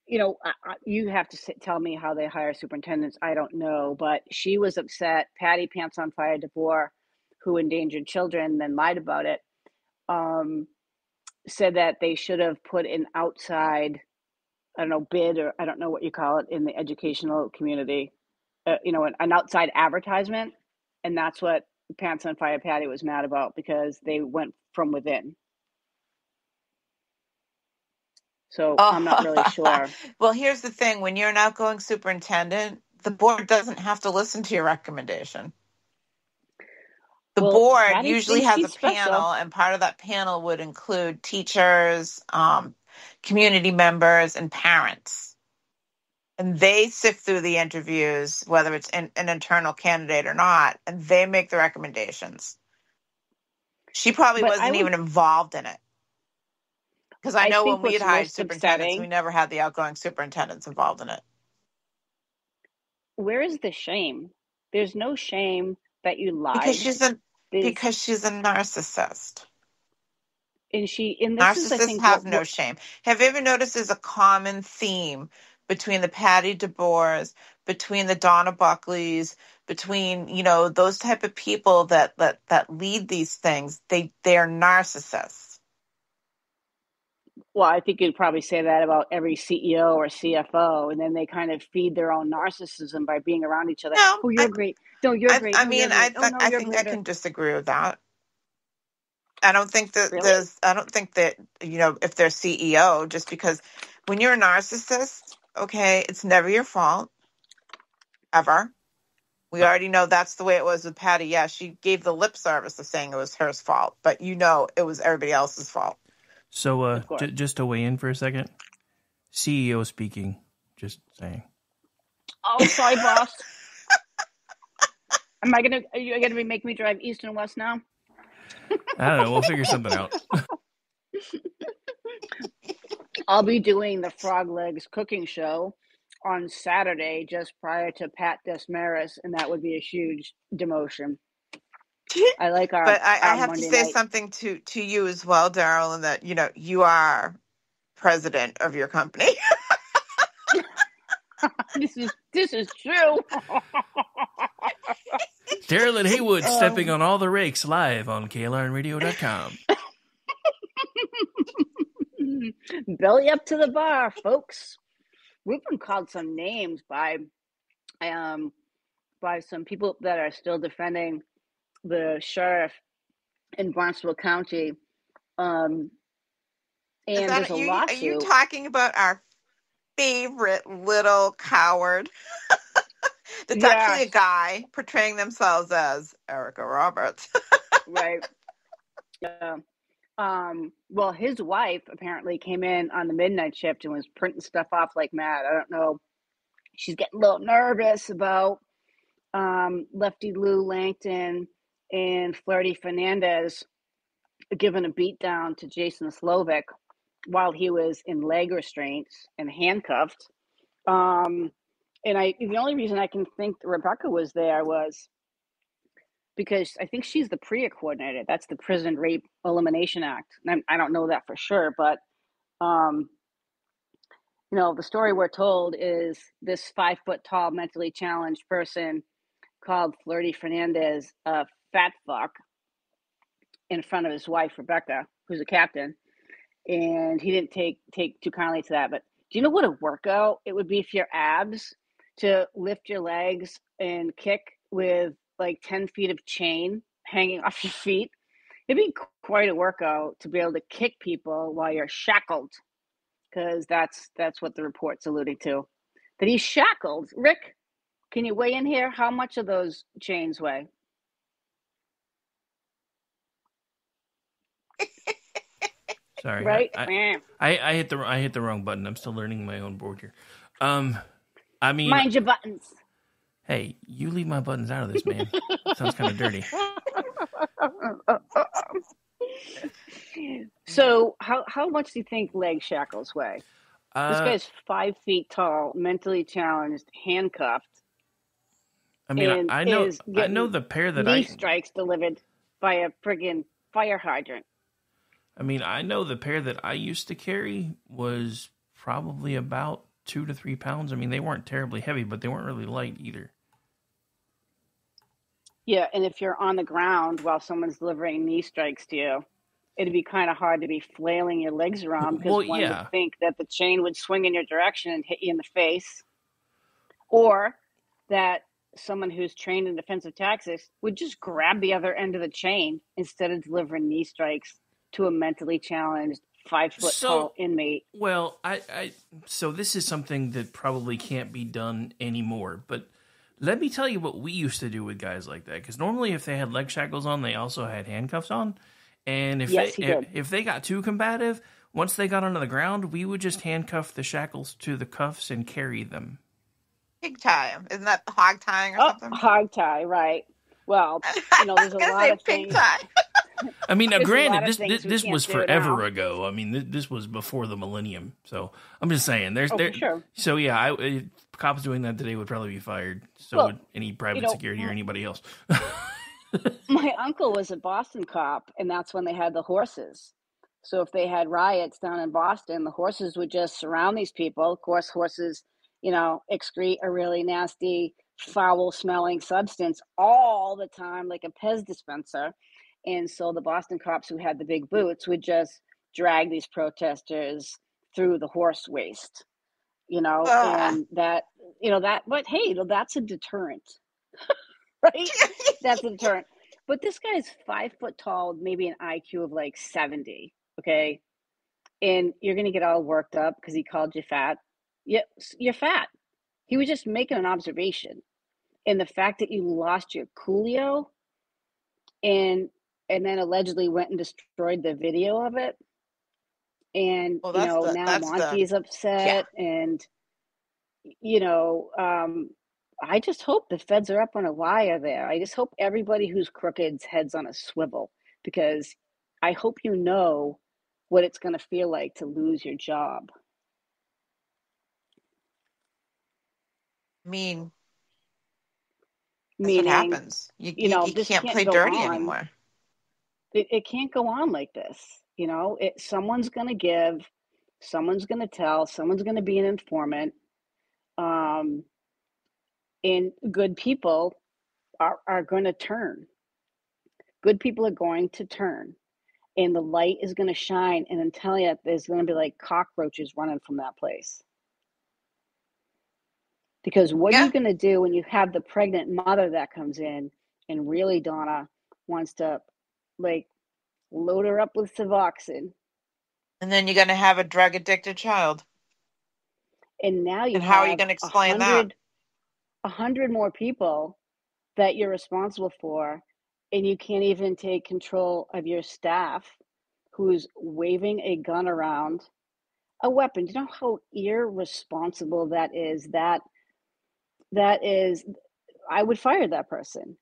you have to tell me how they hire superintendents. I don't know, but she was upset. Patty Pants on Fire DeVore, who endangered children, then lied about it, said that they should have put an outside, I don't know, bid, or I don't know what you call it in the educational community, an outside advertisement. And that's what Pants on Fire Patty was mad about, because they went from within. So I'm not really sure. Well, here's the thing. When you're an outgoing superintendent, the board doesn't have to listen to your recommendation. The board Patty usually thinks has a she's special. panel, and part of that panel would include teachers, community members, and parents. And they sift through the interviews, whether it's an internal candidate or not, and they make the recommendations. She probably wasn't even involved in it. Because I know when we had hired superintendents, we never had the outgoing superintendents involved in it. Where is the shame? There's no shame that you lied. Because she's a narcissist. Narcissists have no shame. Have you ever noticed there's a common theme between the Patty DeBoers, between the Donna Buckleys, between, those type of people that lead these things? They're narcissists. Well, I think you'd probably say that about every CEO or CFO, and then they kind of feed their own narcissism by being around each other. No, oh, you're great. No, you're great. I think I can disagree with that. I don't think that if they're CEO, just because when you're a narcissist, okay, it's never your fault, ever. We already know that's the way it was with Patty. Yeah, she gave the lip service of saying it was her fault, but it was everybody else's fault. So just to weigh in for a second, CEO speaking, just saying. Oh, sorry, boss. Are you going to make me drive east and west now? I don't know. We'll figure something out. I'll be doing the Frog Legs cooking show on Saturday, just prior to Pat Desmarais, and that would be a huge demotion. I like our. But I have Monday to say night. something to you as well, Daryl, and that you are president of your company. This is true. Daryl and Haywood stepping on all the rakes live on KLRNradio.com. Belly up to the bar, folks. We've been called some names by some people that are still defending the sheriff in Barnstable County. And there's a lawsuit. Are you talking about our favorite little coward? That's actually a guy portraying themselves as Erica Roberts. Right. Yeah. Well, his wife apparently came in on the midnight shift and was printing stuff off like mad. I don't know. She's getting a little nervous about Lefty Lou Langton and Flirty Fernandez giving a beat down to Jason Slovic while he was in leg restraints and handcuffed. And the only reason I can think Rebecca was there was because I think she's the PREA coordinator. That's the Prison Rape Elimination Act. And I don't know that for sure, but the story we're told is this 5 foot tall, mentally challenged person called Flirty Fernandez a fat fuck in front of his wife, Rebecca, who's a captain. And he didn't take too kindly to that. But do you know what a workout it would be for your abs to lift your legs and kick with like 10 feet of chain hanging off your feet? It'd be quite a workout to be able to kick people while you're shackled, because that's what the report's alluding to, that he's shackled. Rick, can you weigh in here? How much of those chains weigh? Sorry, right? I hit the wrong button. I'm still learning my own board here. I mean, mind your buttons. Hey, you leave my buttons out of this, man. Sounds kind of dirty. So, how much do you think leg shackles weigh? This guy's 5 feet tall, mentally challenged, handcuffed. I mean, I know the pair that knee strikes delivered by a friggin' fire hydrant. I mean, I know the pair that I used to carry was probably about 2 to 3 pounds. I mean, they weren't terribly heavy, but they weren't really light either. Yeah, and if you're on the ground while someone's delivering knee strikes to you, it'd be kind of hard to be flailing your legs around, because one would think that the chain would swing in your direction and hit you in the face, or that someone who's trained in defensive tactics would just grab the other end of the chain instead of delivering knee strikes to a mentally challenged 5 foot tall inmate. Well, so this is something that probably can't be done anymore, but let me tell you what we used to do with guys like that. Because normally if they had leg shackles on, they also had handcuffs on. And if they got too combative, once they got onto the ground, we would just handcuff the shackles to the cuffs and carry them. Pig tie. Isn't that hog tying or something? Hog tie, right. Well, there's a lot of things. Tie. I mean, now granted, this was forever ago. I mean, this was before the millennium. So I'm just saying, sure. So yeah, cops doing that today would probably be fired. So would any private security or anybody else. My uncle was a Boston cop, and that's when they had the horses. So if they had riots down in Boston, the horses would just surround these people. Of course, horses, excrete a really nasty, foul-smelling substance all the time, like a Pez dispenser. And so the Boston cops who had the big boots would just drag these protesters through the horse waste, and but hey, that's a deterrent, right? That's a deterrent. But this guy's 5 foot tall, maybe an IQ of like 70, okay? And you're going to get all worked up because he called you fat. Yeah, you're fat. He was just making an observation. And the fact that you lost your Coolio and then allegedly went and destroyed the video of it. And, now Monty's upset. Yeah. And, I just hope the feds are up on a wire there. I just hope everybody who's crooked's head's on a swivel, because I hope you know what it's going to feel like to lose your job. I mean, meaning, what happens. You can't play dirty anymore. It can't go on like this. Someone's going to give, someone's going to tell, someone's going to be an informant. And good people are going to turn. Good people are going to turn. And the light is going to shine. And I'm telling you, there's going to be like cockroaches running from that place. Because what are you going to do when you have the pregnant mother that comes in and really, Donna, wants to load her up with Suboxone? And then you're going to have a drug addicted child. And now how are you going to explain that? 100 more people that you're responsible for, and you can't even take control of your staff who's waving a gun around, a weapon. You know how irresponsible that is? That is, I would fire that person.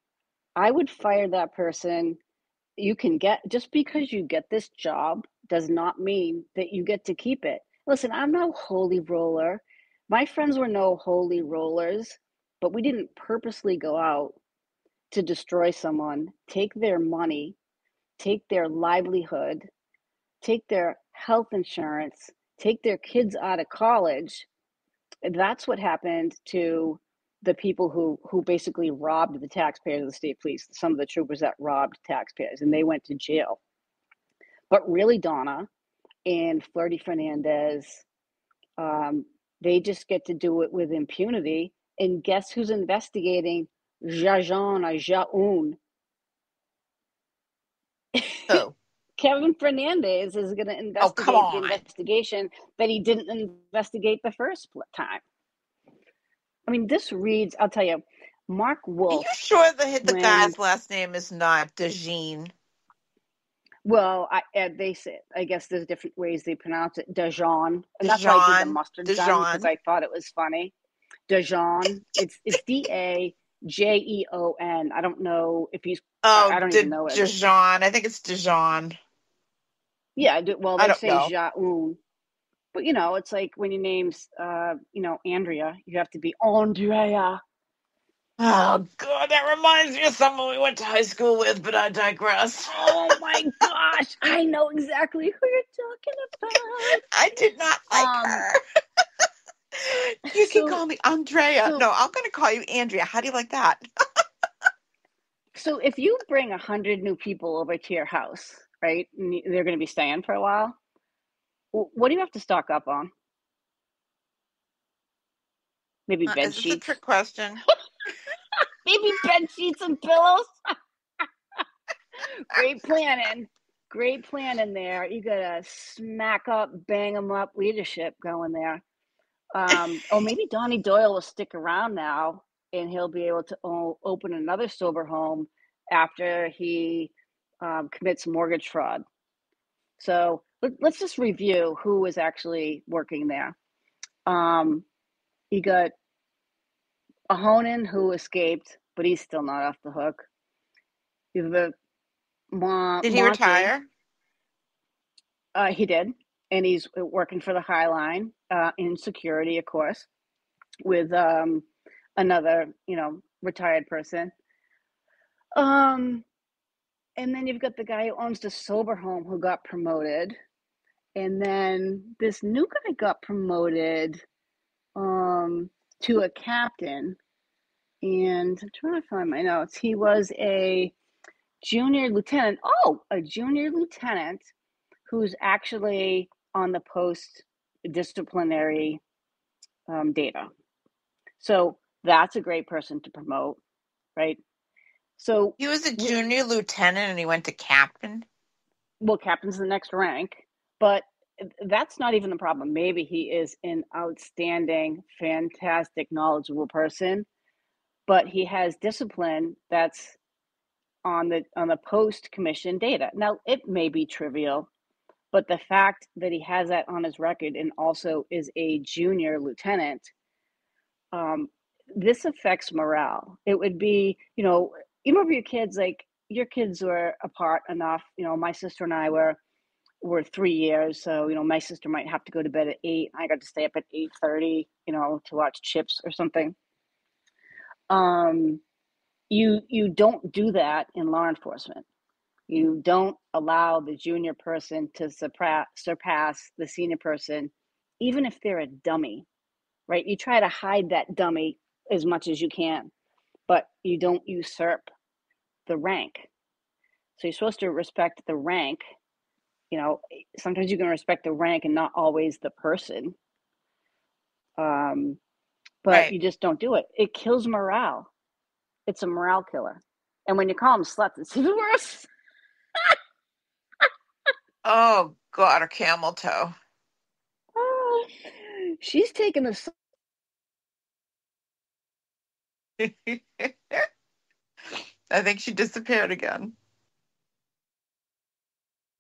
I would fire that person. You can get, just because you get this job does not mean that you get to keep it. Listen, I'm no holy roller. My friends were no holy rollers, but we didn't purposely go out to destroy someone, take their money, take their livelihood, take their health insurance, take their kids out of college. That's what happened to the people who basically robbed the taxpayers of the state police, some of the troopers that robbed taxpayers, and they went to jail. But really, Donna and Flirty Fernandez, they just get to do it with impunity. And guess who's investigating Jajon or Jaun? Oh. Kevin Fernandez is going to investigate the investigation that he didn't investigate the first time. I mean, this reads, I'll tell you, Mark Wolf. Are you sure the guy's last name is not Dejeen? Well, they say, I guess there's different ways they pronounce it. Dijon. And that's why I did the mustard gun, because I thought it was funny. Dijon. It's Dajeon. I don't know if he's, I don't even know it. Dijon. I think it's Dijon. Yeah, well, they say Jaun. But, you know, it's like when your name's, Andrea, you have to be Andrea. Oh, God, that reminds me of someone we went to high school with, but I digress. Oh, my gosh. I know exactly who you're talking about. I did not like her. You can call me Andrea. No, I'm going to call you Andrea. How do you like that? So if you bring 100 new people over to your house, right, and they're going to be staying for a while, what do you have to stock up on? Maybe bed sheets. Is this a trick question? Maybe bed sheets and pillows. Great planning. Great planning there. You got a smack up, bang them up leadership going there. Maybe Donnie Doyle will stick around now, and he'll be able to open another sober home after he commits mortgage fraud. So let's just review who was actually working there. You got Ahonen, who escaped, but he's still not off the hook. You have Did he retire? He did, and he's working for the High Line in security, of course, with another, retired person. And then you've got the guy who owns the sober home who got promoted, and then this new guy got promoted to a captain. And I'm trying to find my notes. He was a junior lieutenant. Oh, a junior lieutenant who's actually on the post-disciplinary data. So that's a great person to promote, right? So he was a junior lieutenant and he went to captain? Well, captain's the next rank, but that's not even the problem. Maybe he is an outstanding, fantastic, knowledgeable person, but he has discipline that's on the post-commission data. Now, it may be trivial, but the fact that he has that on his record and also is a junior lieutenant, this affects morale. It would be, you remember your kids, like your kids were apart enough. My sister and I were 3 years. So, my sister might have to go to bed at 8. I got to stay up at 8:30, to watch Chips or something. You don't do that in law enforcement. You don't allow the junior person to surpass the senior person, even if they're a dummy, right? You try to hide that dummy as much as you can, but you don't usurp the rank. So you're supposed to respect the rank. Sometimes you can respect the rank and not always the person. But right. You just don't do it. It kills morale. It's a morale killer. And when you call them sluts, it's even worse. Oh, God, a camel toe. Oh, she's taking a... I think she disappeared again.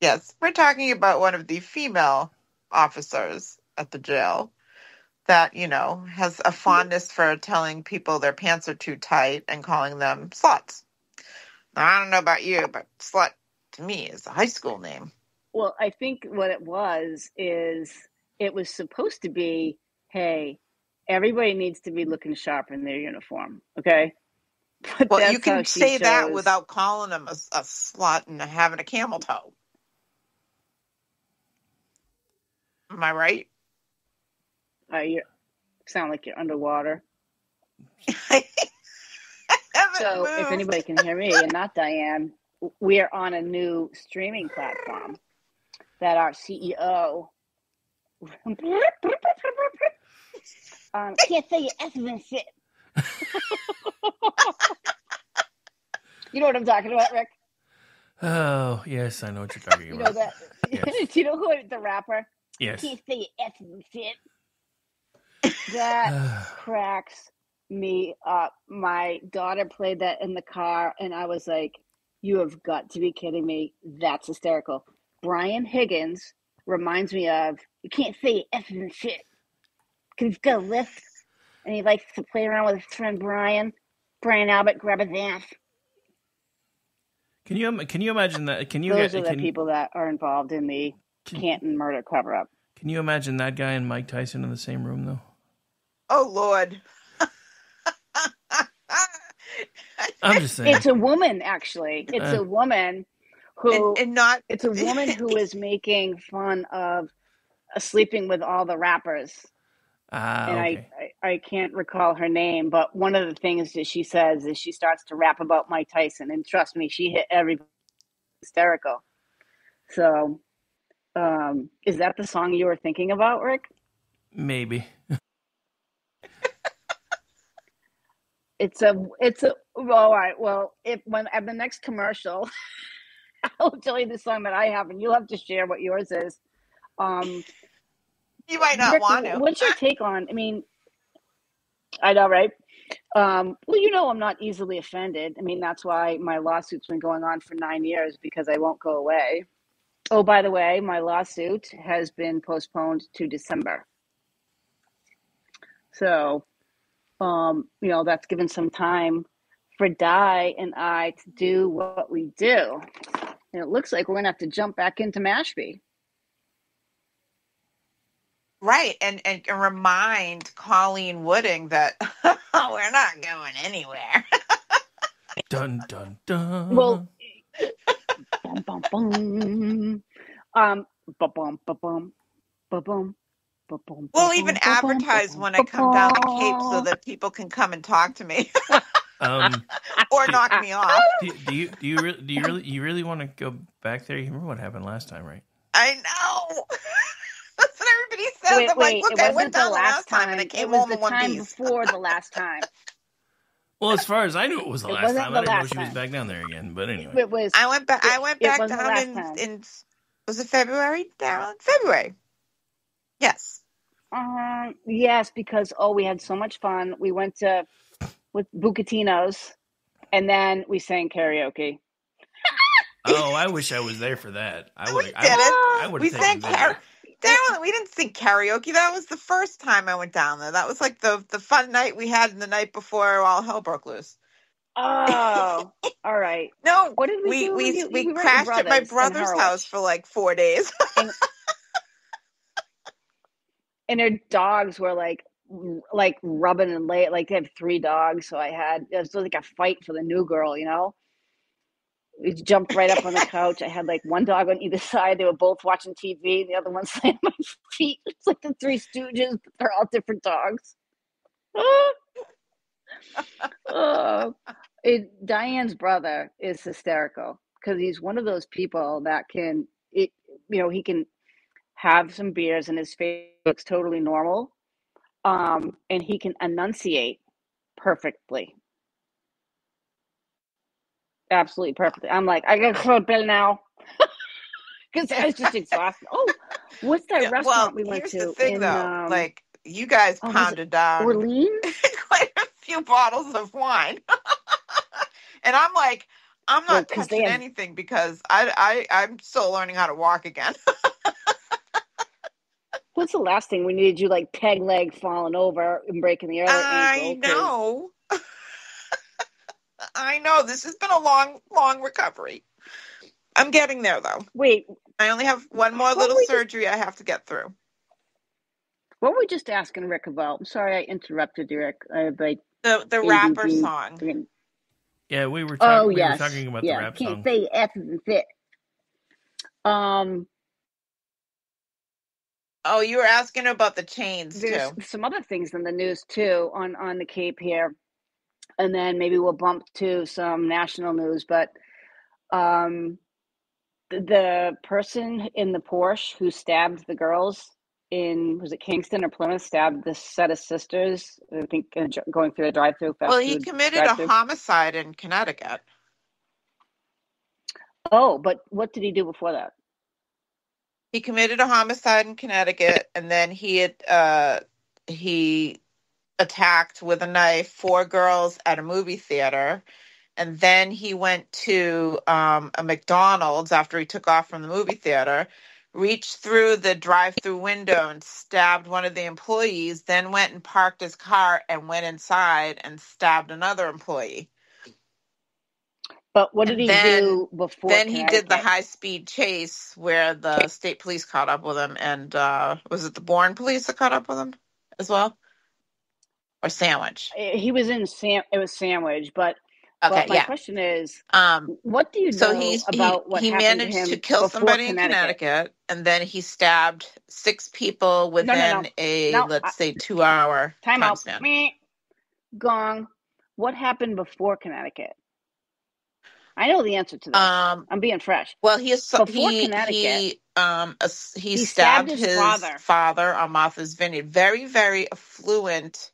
Yes, we're talking about one of the female officers at the jail that, has a fondness for telling people their pants are too tight and calling them sluts. Now, I don't know about you, but slut to me is a high school name. Well, I think what it was is it was supposed to be, hey, everybody needs to be looking sharp in their uniform, okay? But Well, you that's how can she say that chose. without calling them a slut and having a camel toe. Am I right? You sound like you're underwater. So if anybody can hear me and not Diane, we are on a new streaming platform that our CEO can't say your effing shit. You know what I'm talking about, Rick? Oh, yes, I know what you're talking You about. know that? Yes. Do you know who the rapper? Yes. Can't say your effing shit. That cracks me up. My daughter played that in the car, and I was like, you have got to be kidding me. That's hysterical. Brian Higgins reminds me of, you can't say effing shit because he's got a lift, and he likes to play around with his friend Brian Albert, grab his ass. Can you imagine that? Those are the people that are involved in the Canton murder cover-up. Can you imagine that guy and Mike Tyson in the same room, though? Oh, Lord. I'm just saying. It's a woman, actually. It's a woman who it's a woman who is making fun of sleeping with all the rappers. And okay. I can't recall her name, but one of the things that she says is she starts to rap about Mike Tyson, and trust me, she hit everybody hysterical. So, is that the song you were thinking about, Rick? Maybe. It's all right. Well, when at the next commercial, I'll tell you the song that I have, and you'll have to share what yours is. You might not Rick, want to. What's your take on? I mean, I know, right? Well, I'm not easily offended. I mean, that's why my lawsuit's been going on for 9 years, because I won't go away. Oh, by the way, my lawsuit has been postponed to December. So, that's given some time for Di and I to do what we do. And it looks like we're going to have to jump back into Mashpee. Right, and remind Colleen Wooding that we're not going anywhere. Dun, dun, dun. Well, bum, bum, bum. Ba-bum, ba-bum, ba-bum. We'll even advertise when I come down the Cape so that people can come and talk to me, or knock me off. Do you really want to go back there? You remember what happened last time, right? I know. That's what everybody says. I'm like, look, I went down the last time and I came home in one piece. It was the time before the last time. Well, as far as I knew, it was the last time. I didn't know she was time. back down there again. But anyway, It was. I went back down in was it February? Down February. Yes. Yes, because we had so much fun. We went with Bucatino's, and then we sang karaoke. Oh, I wish I was there for that. I would. I would. We sang karaoke. We didn't sing karaoke. That was the first time I went down there. That was like the fun night we had the night before all hell broke loose. Oh, all right. No, what did we do? We crashed at my brother's house for like 4 days. And their dogs were like rubbing and laying. Like they have 3 dogs, so it was like a fight for the new girl. We jumped right up on the couch. I had like one dog on either side. They were both watching TV, and the other one slammed my feet. It's like the 3 Stooges, but they're all different dogs. Diane's brother is hysterical because he's one of those people that he can have some beers and his face looks totally normal, and he can enunciate perfectly. Absolutely perfectly. I'm like, I gotta go to bed now because I was just exhausted. Oh, what's that restaurant we went to? Here's the thing, though. Like, you guys pounded down Orleans? quite a few bottles of wine, and I'm like, I'm not because they touching have. anything because I'm still learning how to walk again. What's the last thing we needed? You like peg leg falling over and breaking the other I ankle. 'Cause know. I know. This has been a long, long recovery. I'm getting there, though. wait, I only have one more what little were we surgery I have to get through. what were we just asking Rick about? I'm sorry I interrupted you, Rick. I have like The rapper ADD. song. Yeah, we were Oh we were yes, talking about the yeah. rap Can't song. say F and fit. Oh, you were asking about the chains There's too. some other things in the news too on the Cape here, and then maybe we'll bump to some national news. But the person in the Porsche who stabbed the girls in, was it Kingston or Plymouth, stabbed this set of sisters, I think, going through a drive-through, Well, fast he food committed a drive-through. homicide in Connecticut. Oh, but what did he do before that? He committed a homicide in Connecticut, and then he attacked with a knife 4 girls at a movie theater. And then he went to a McDonald's after he took off from the movie theater, reached through the drive-through window and stabbed one of the employees, then went and parked his car and went inside and stabbed another employee. But what did And he do before then he did the Connecticut? high-speed chase where the state police caught up with him. And was it the Bourne police that caught up with him as well? Or Sandwich? He was in it was Sandwich, but Okay, my yeah. question is, what do you So know about what he happened to managed to him kill before somebody in Connecticut? Connecticut, and then he stabbed 6 people within let's say 2-hour time out. span. Meh. Gong. What happened before Connecticut? I know the answer to this. I'm being fresh. Well, Before Connecticut, he stabbed his father on Martha's Vineyard. Very, very affluent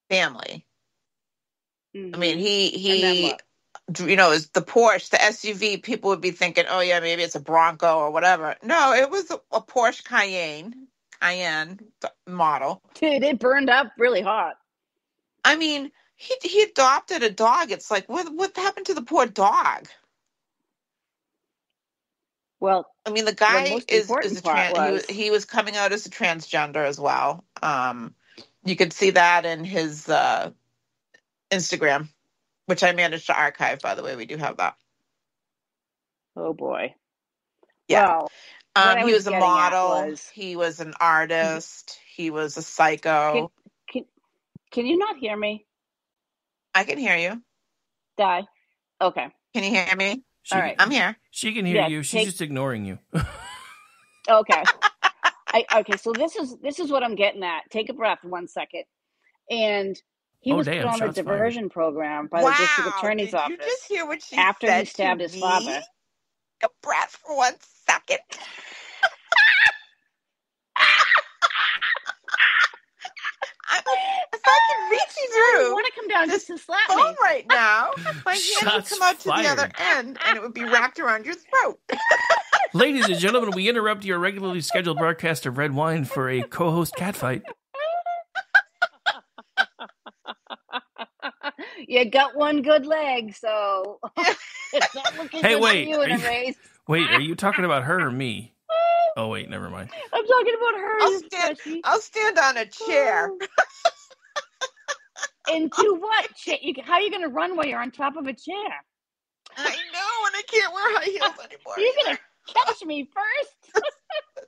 family. Mm-hmm. I mean, he is the Porsche, the SUV. People would be thinking, oh yeah, maybe it's a Bronco or whatever. No, it was a Porsche Cayenne model. Dude, it burned up really hot. I mean, he adopted a dog. It's like, what happened to the poor dog? Well, I mean, the guy he was coming out as a transgender as well. You could see that in his Instagram, which I managed to archive, by the way. We do have that. Oh boy. Yeah. Well, he was a model. He was an artist. He was a psycho. Can you not hear me? I can hear you. Die. Okay. Can you hear me? All right. I'm here. She can hear you. She's just ignoring you. Okay. Okay. So this is what I'm getting at. Take a breath 1 second. And he was put on a diversion program by the district attorney's office. Did you just hear what she after said he stabbed his father? Take a breath for 1 second. If I can reach through, I want to come down just to slap phone me right now. My hand would come out to the other end, and it would be wrapped around your throat. Ladies and gentlemen, we interrupt your regularly scheduled broadcast of Red Wine for a co-host catfight. You got one good leg, so it's not looking good for you in a race. Wait, are you talking about her or me? Oh, wait, never mind. I'm talking about her. I'll stand on a chair. And do what? How are you going to run while you're on top of a chair? I know, and I can't wear high heels anymore. You're going to catch me first.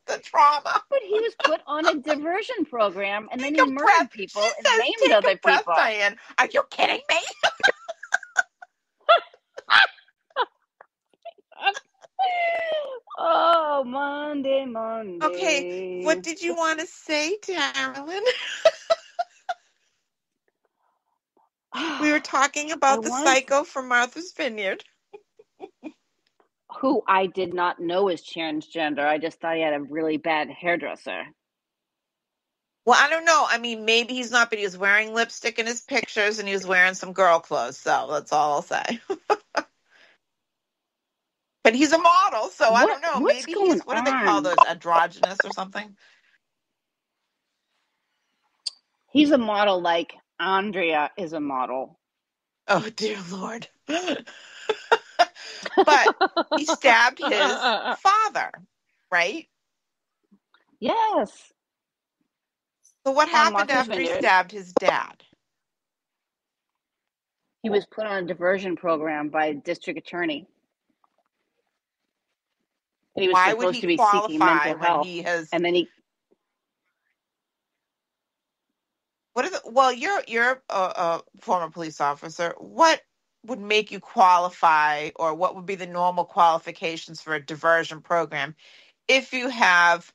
The trauma. But he was put on a diversion program, and then he murdered people and maimed other people. Diane. Are you kidding me? Oh, Monday. Okay, what did you want to say, Darylyn? We were talking about the psycho from Martha's Vineyard. Who I did not know is transgender. I just thought he had a really bad hairdresser. Well, I don't know. I mean, maybe he's not, but he was wearing lipstick in his pictures and he was wearing some girl clothes. So that's all I'll say. But he's a model, so I don't know. Maybe he's, what do they call those, androgynous or something? He's a model like Andrea is a model. Oh, dear Lord. But he stabbed his father, right? Yes. So what On happened Martha's after he Vineyard. stabbed his dad? He was put on a diversion program by a district attorney. And he was Why would supposed he to be seeking qualify mental when health. he has? And then he, What is it? Well, you're a former police officer. What would make you qualify, or what would be the normal qualifications for a diversion program if you have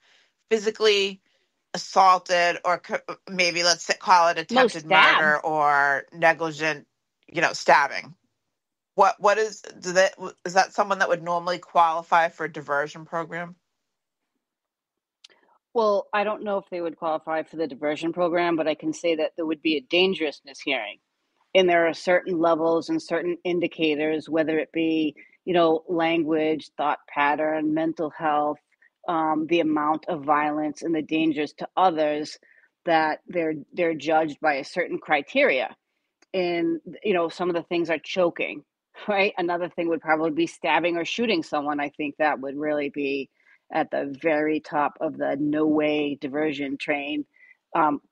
physically assaulted, or maybe call it no, attempted stabbed. murder or negligent, stabbing? What is that someone that would normally qualify for a diversion program? Well, I don't know if they would qualify for the diversion program, but I can say that there would be a dangerousness hearing. And there are certain levels and certain indicators, whether it be, language, thought pattern, mental health, the amount of violence and the dangers to others, that they're judged by a certain criteria. And some of the things are choking, right? Another thing would probably be stabbing or shooting someone. I think that would really be at the very top of the no way diversion train,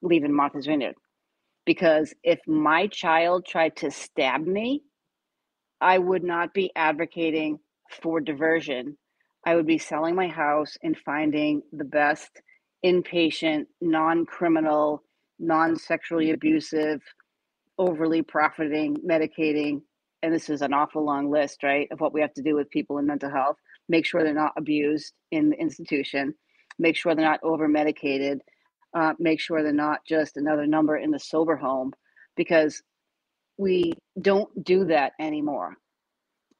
leaving Martha's Vineyard. Because if my child tried to stab me, I would not be advocating for diversion. I would be selling my house and finding the best inpatient, non-criminal, non-sexually abusive, overly profiting, medicating, and this is an awful long list, right, of what we have to do with people in mental health. Make sure they're not abused in the institution. Make sure they're not over medicated. Make sure they're not just another number in the sober home, because we don't do that anymore.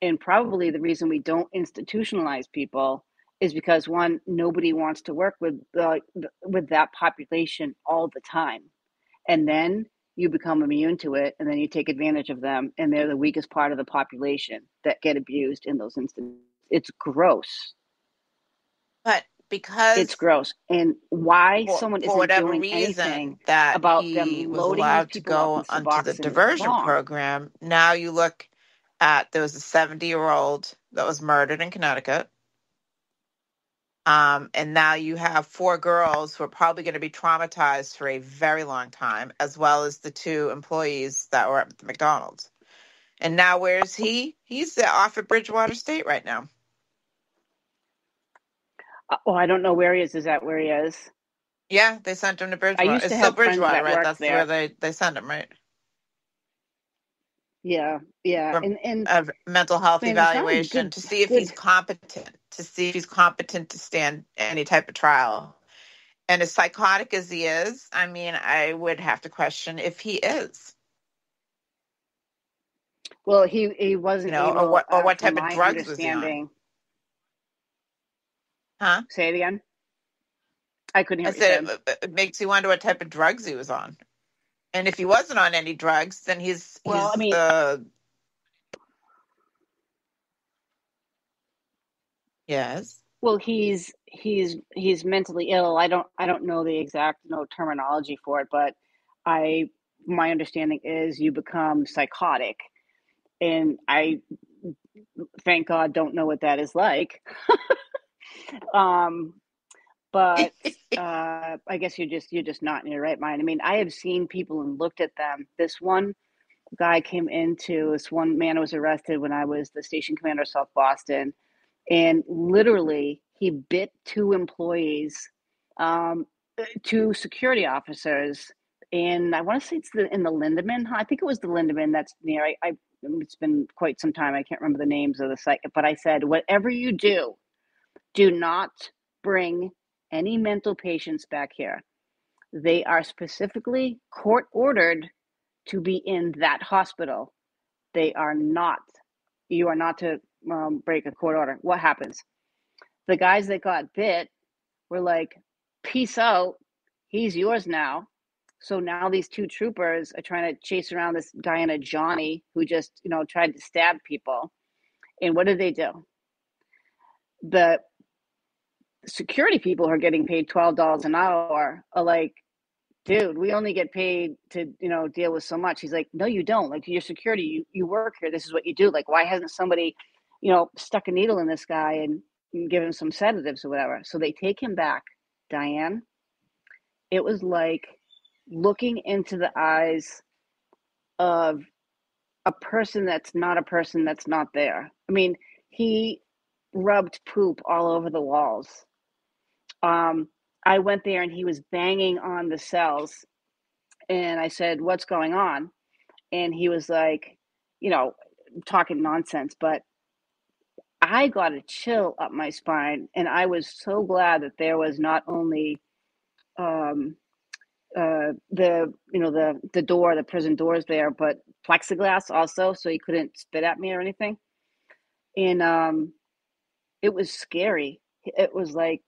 And probably the reason we don't institutionalize people is because, one, nobody wants to work with that population all the time. And then you become immune to it, and then you take advantage of them, and they're the weakest part of the population that get abused in those instances. It's gross. But because It's gross. And why someone for isn't whatever doing reason anything that about them he was loading these allowed to people up go in onto the Suboxone is diversion wrong. program, now you look at, there was a 70-year-old that was murdered in Connecticut. And now you have 4 girls who are probably going to be traumatized for a very long time, as well as the 2 employees that were at the McDonald's. And now where's he? He's off at Bridgewater State right now. Oh, I don't know where he is. Is that where he is? Yeah, they sent him to I Bridgewater. used It's to still have friends Bridgewater, that right? worked That's where there. they send him, right? Yeah, yeah. For And a mental health man, it's not a evaluation to see if good. he's competent, to stand any type of trial. And as psychotic as he is, I mean, I would have to question if he is. Well, he wasn't able, Or what from type of my drugs was he on? understanding. Huh? Say it again. I couldn't hear I what you said said. it makes you wonder what type of drugs he was on. And if he wasn't on any drugs, then he's Well, I mean, yes. well, he's mentally ill. I don't know the exact terminology for it, but my understanding is you become psychotic, and I, thank God, don't know what that is like. um, but I guess you're just not in your right mind. I mean, I have seen people and looked at them. This one guy came into this one man was arrested when I was the station commander of South Boston, and literally he bit 2 employees, um, 2 security officers, and I want to say it's in the Lindemann. I think it was the Lindemann that's near. It's been quite some time. I can't remember the names of the site, but I said, whatever you do, do not bring any mental patients back here. They are specifically court ordered to be in that hospital. They are not. You are not to break a court order. What happens? The guys that got bit were like, peace out. He's yours now. So now these 2 troopers are trying to chase around this guy in a Johnny who just, tried to stab people. And what did they do? The security people who are getting paid $12 an hour are like, dude, we only get paid to, deal with so much. He's like, no, you don't. Like, your security, you work here. This is what you do. Like, why hasn't somebody stuck a needle in this guy and give him some sedatives or whatever. So they take him back. Diane, it was like looking into the eyes of a person that's not a person that's not there. I mean, he rubbed poop all over the walls. I went there and he was banging on the cells, and I said, "What's going on?" And he was like, talking nonsense, but I got a chill up my spine, and I was so glad that there was not only um, the door, the prison doors there, but plexiglass also, so he couldn't spit at me or anything. And it was scary. It was like,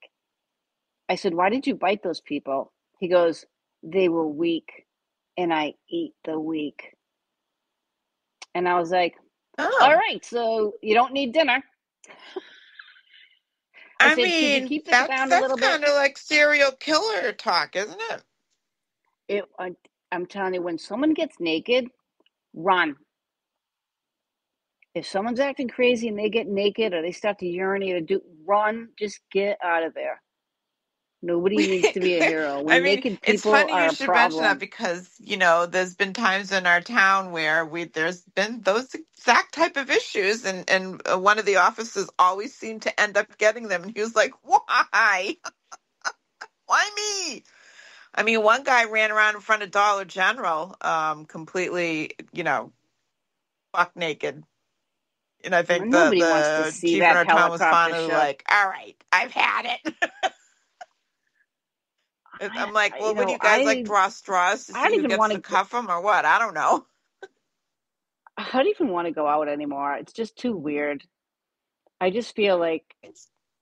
I said, "Why did you bite those people?" He goes, "They were weak, and I eat the weak." And I was like, Oh. "All right, so you don't need dinner." I said, "Could you keep this down a little bit?" That's kind of like serial killer talk, isn't it? I'm telling you, when someone gets naked, run. If someone's acting crazy and they get naked or they start to urinate or run, just get out of there. Nobody needs to be a hero. When naked it's people funny are you a should mention that problem. because, there's been times in our town where there's been those exact type of issues, and one of the officers always seemed to end up getting them. And he was like, why? Why me? I mean, one guy ran around in front of Dollar General completely, buck naked. And I think Nobody wants to the see chief in that our town was helicopter finally show. like, all right, I've had it. I'm like, well, what do you guys like, draw straws to I see don't who even gets want to to. cuff them or what? I don't know. I don't even want to go out anymore. It's just too weird. I just feel like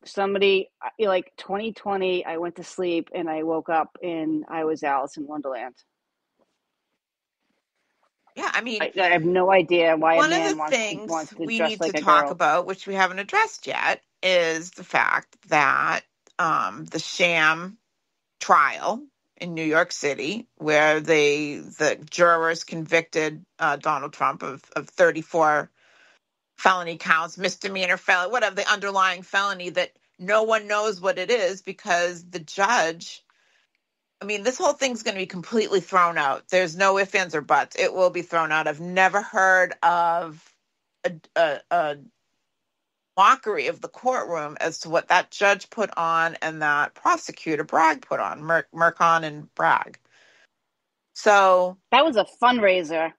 somebody, like 2020, I went to sleep and I woke up and I was Alice in Wonderland. Yeah, I mean, I have no idea why a one of man the wants things to we dress need to like a talk girl. about, which we haven't addressed yet, is the fact that the sham trial in New York City, where the jurors convicted Donald Trump of 34 felony counts, misdemeanor felony, whatever the underlying felony, that no one knows what it is because the judge. I mean, this whole thing's going to be completely thrown out. There's no ifs, ands, or buts. It will be thrown out. I've never heard of a mockery of the courtroom as to what that judge put on and that prosecutor Bragg put on, Mercon and Bragg. So that was a fundraiser.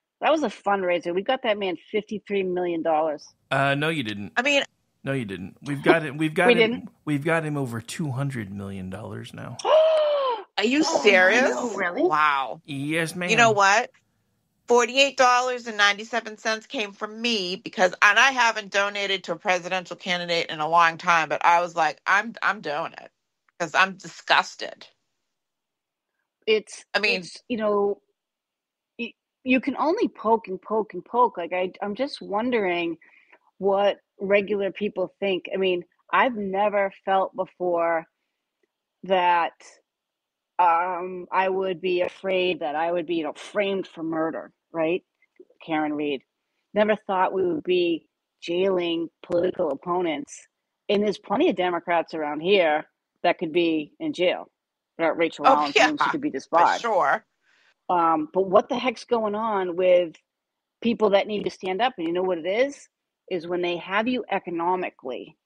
We got that man $53 million. No, you didn't. I mean, no, you didn't. We've got it. We've got we him. Didn't? We've got him over $200 million now. Are you serious? No, really? Wow. Yes, ma'am. You know what? $48.97 came from me because, and I haven't donated to a presidential candidate in a long time, but I was like, I'm doing it because I'm disgusted. It's you can only poke and poke and poke. Like I'm just wondering what regular people think. I mean, I've never felt before that I would be afraid that I would be, framed for murder, right? Karen Reed. Never thought we would be jailing political opponents. And there's plenty of Democrats around here that could be in jail. Rachel Rollins, she could be disbarred. Sure. But what the heck's going on with people that need to stand up? And you know what it is when they have you economically,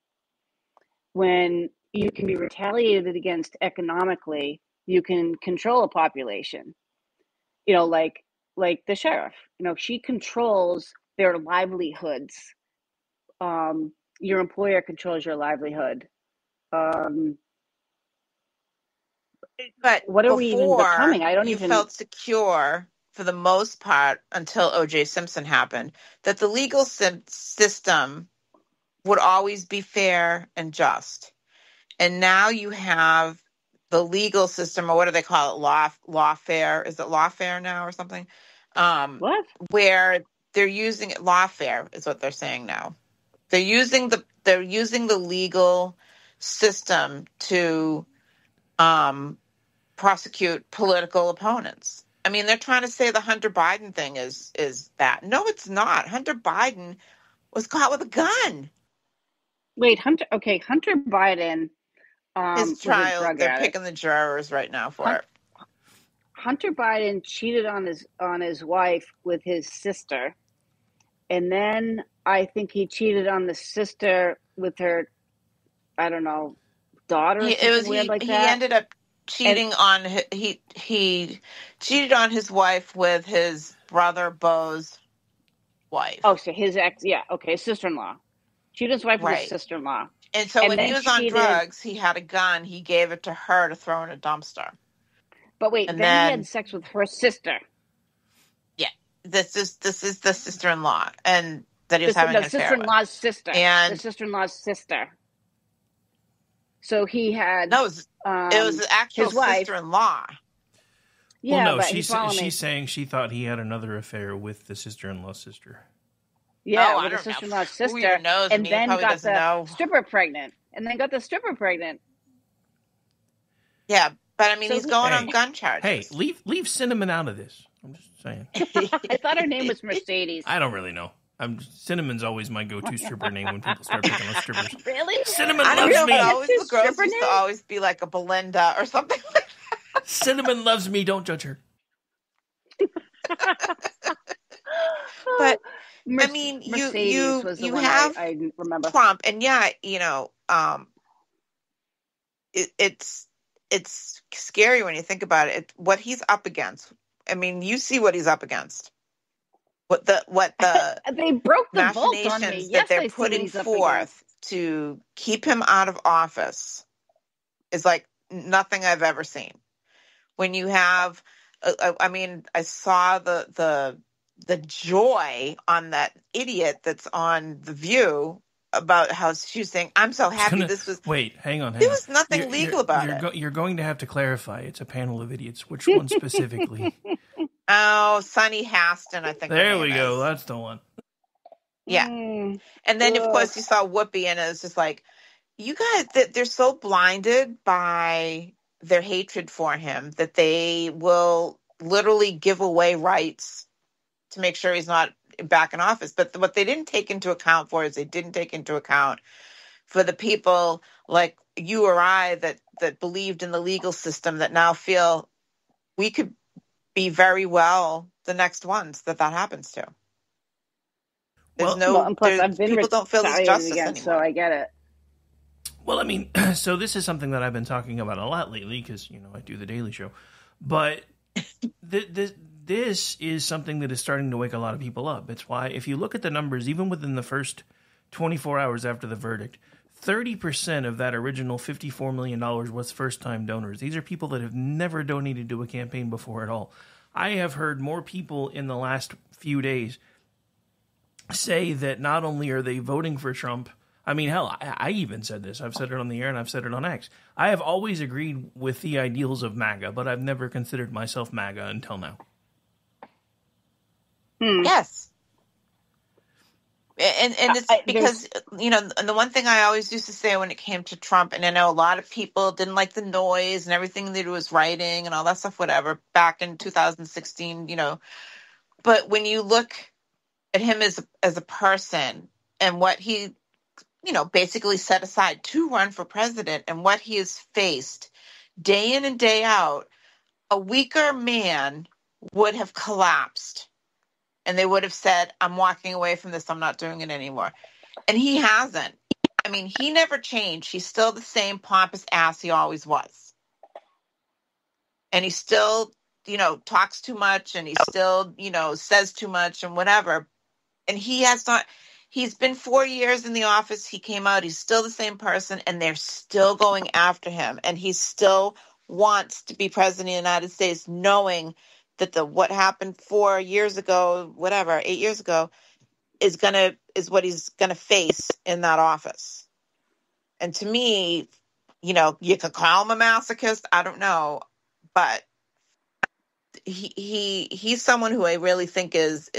when you can be retaliated against economically, you can control a population. Like the sheriff, she controls their livelihoods. Your employer controls your livelihood. But what are we even becoming? I don't even. Felt secure for the most part until O.J. Simpson happened, that the legal system would always be fair and just. And now you have the legal system, or what do they call it? Lawfare. Is it lawfare now or something? What? Where they're using it, lawfare is what they're saying now. They're using the legal system to prosecute political opponents. I mean, they're trying to say the Hunter Biden thing is that. No, it's not. Hunter Biden was caught with a gun. Wait, Hunter. Okay, Hunter Biden His was a trial, drug they're addict. picking the jurors right now for it. Hunter Biden cheated on his wife with his sister, and then I think he cheated on the sister with her, I don't know, daughter or something weird like He that. ended up cheating on he cheated on his wife with his brother Beau's wife. Oh, so his ex, yeah, okay, sister-in-law. Cheated his wife with his Right. sister-in-law. And so when he was on drugs, he had a gun. He gave it to her to throw in a dumpster. But wait, And then he had sex with her sister. Yeah, this is the sister-in-law, and that he was having an affair with. Sister-in-law's sister. And the sister-in-law's sister. So he had it was the actual his wife. sister-in-law. Yeah, well, no, but she's saying she thought he had another affair with the sister-in-law's sister. Yeah, Oh, with the sister-in-law's sister, Who even knows? and He then probably got doesn't the know. stripper pregnant, Yeah, but I mean, So he's going Hey. on gun charges. Hey, leave Cinnamon out of this. I'm just saying. I thought her name was Mercedes. I don't really know. Cinnamon's always my go-to stripper name when people start picking on strippers. Really? Cinnamon I don't loves know, me. but always the girls stripper used to name? always be like a Belinda or something like that. Cinnamon loves me. Don't judge her. But I mean, Mercedes was the you one have I remember. Trump, and yeah, it's scary when you think about it. What he's up against. I mean, you see what he's up against. What the they broke the vault machinations on me. that Yes, they're I see what putting he's up forth against. to keep him out of office is like nothing I've ever seen. When you have, I mean, I saw the joy on that idiot that's on The View about how she was saying, "I'm so happy this was." Wait, hang on. There was nothing legal about it. You're going to have to clarify. It's a panel of idiots. Which one specifically? Oh, Sunny Haston, I think. There we go. That's the one. Yeah. And then, of course, you saw Whoopi, and it was just like, you guys, they're so blinded by their hatred for him that they will literally give away rights to make sure he's not back in office. But what they didn't take into account they didn't take into account for the people like you or I that believed in the legal system that now feel we could be very well the next ones that happens to. There's and plus I've been people don't feel there's justice again, anymore. so I get it. Well, I mean, so this is something that I've been talking about a lot lately because, I do the Daily Show. But this is something that is starting to wake a lot of people up. It's why if you look at the numbers, even within the first 24 hours after the verdict, 30% of that original $54 million was first-time donors. These are people that have never donated to a campaign before at all. I have heard more people in the last few days say that not only are they voting for Trump, I mean, hell, I even said this. I've said it on the air and I've said it on X. I have always agreed with the ideals of MAGA, but I've never considered myself MAGA until now. Yes. And it's because, and the one thing I always used to say when it came to Trump, and I know a lot of people didn't like the noise and everything that he was writing and all that stuff, whatever, back in 2016, but when you look at him as a person and what he, basically set aside to run for president and what he has faced day in and day out, a weaker man would have collapsed. And they would have said, I'm walking away from this. I'm not doing it anymore. And he hasn't. I mean, he never changed. He's still the same pompous ass he always was. And he still, talks too much and he still, says too much and whatever. And he has not, he's been 4 years in the office. He came out. He's still the same person and they're still going after him. And he still wants to be president of the United States, knowing that what happened 4 years ago, 8 years ago, is what he's gonna face in that office. And to me, you can call him a masochist. I don't know, but he's someone who I really think is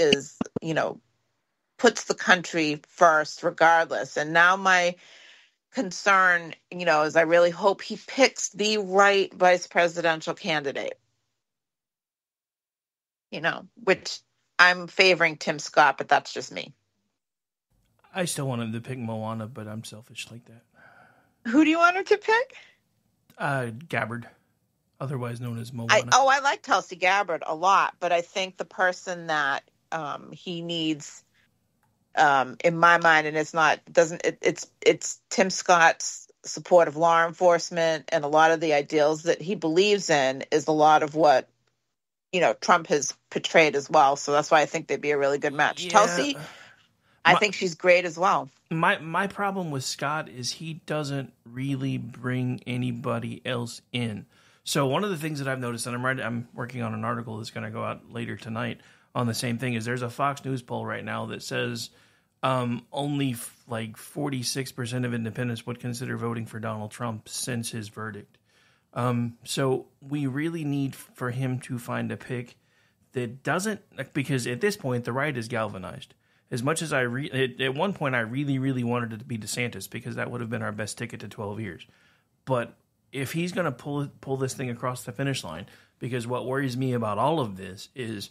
puts the country first, regardless. And now my concern, is I really hope he picks the right vice presidential candidate. Which I'm favoring Tim Scott, but that's just me. I still wanted to pick Moana, but I'm selfish like that. Who do you want her to pick? Gabbard, otherwise known as Moana. I like Tulsi Gabbard a lot, but I think the person that he needs, in my mind, and it's Tim Scott's support of law enforcement and a lot of the ideals that he believes in is a lot of what Trump has portrayed as well. So that's why I think they'd be a really good match. Yeah. Tulsi, I think she's great as well. My problem with Scott is he doesn't really bring anybody else in. So one of the things that I've noticed, and I'm working on an article that's going to go out later tonight on the same thing, is there's a Fox News poll right now that says only like 46% of independents would consider voting for Donald Trump since his verdict. So we really need for him to find a pick that doesn't, because at this point the right is galvanized. As much as at one point I really, really wanted it to be DeSantis because that would have been our best ticket to 12 years. But if he's going to pull this thing across the finish line, because what worries me about all of this is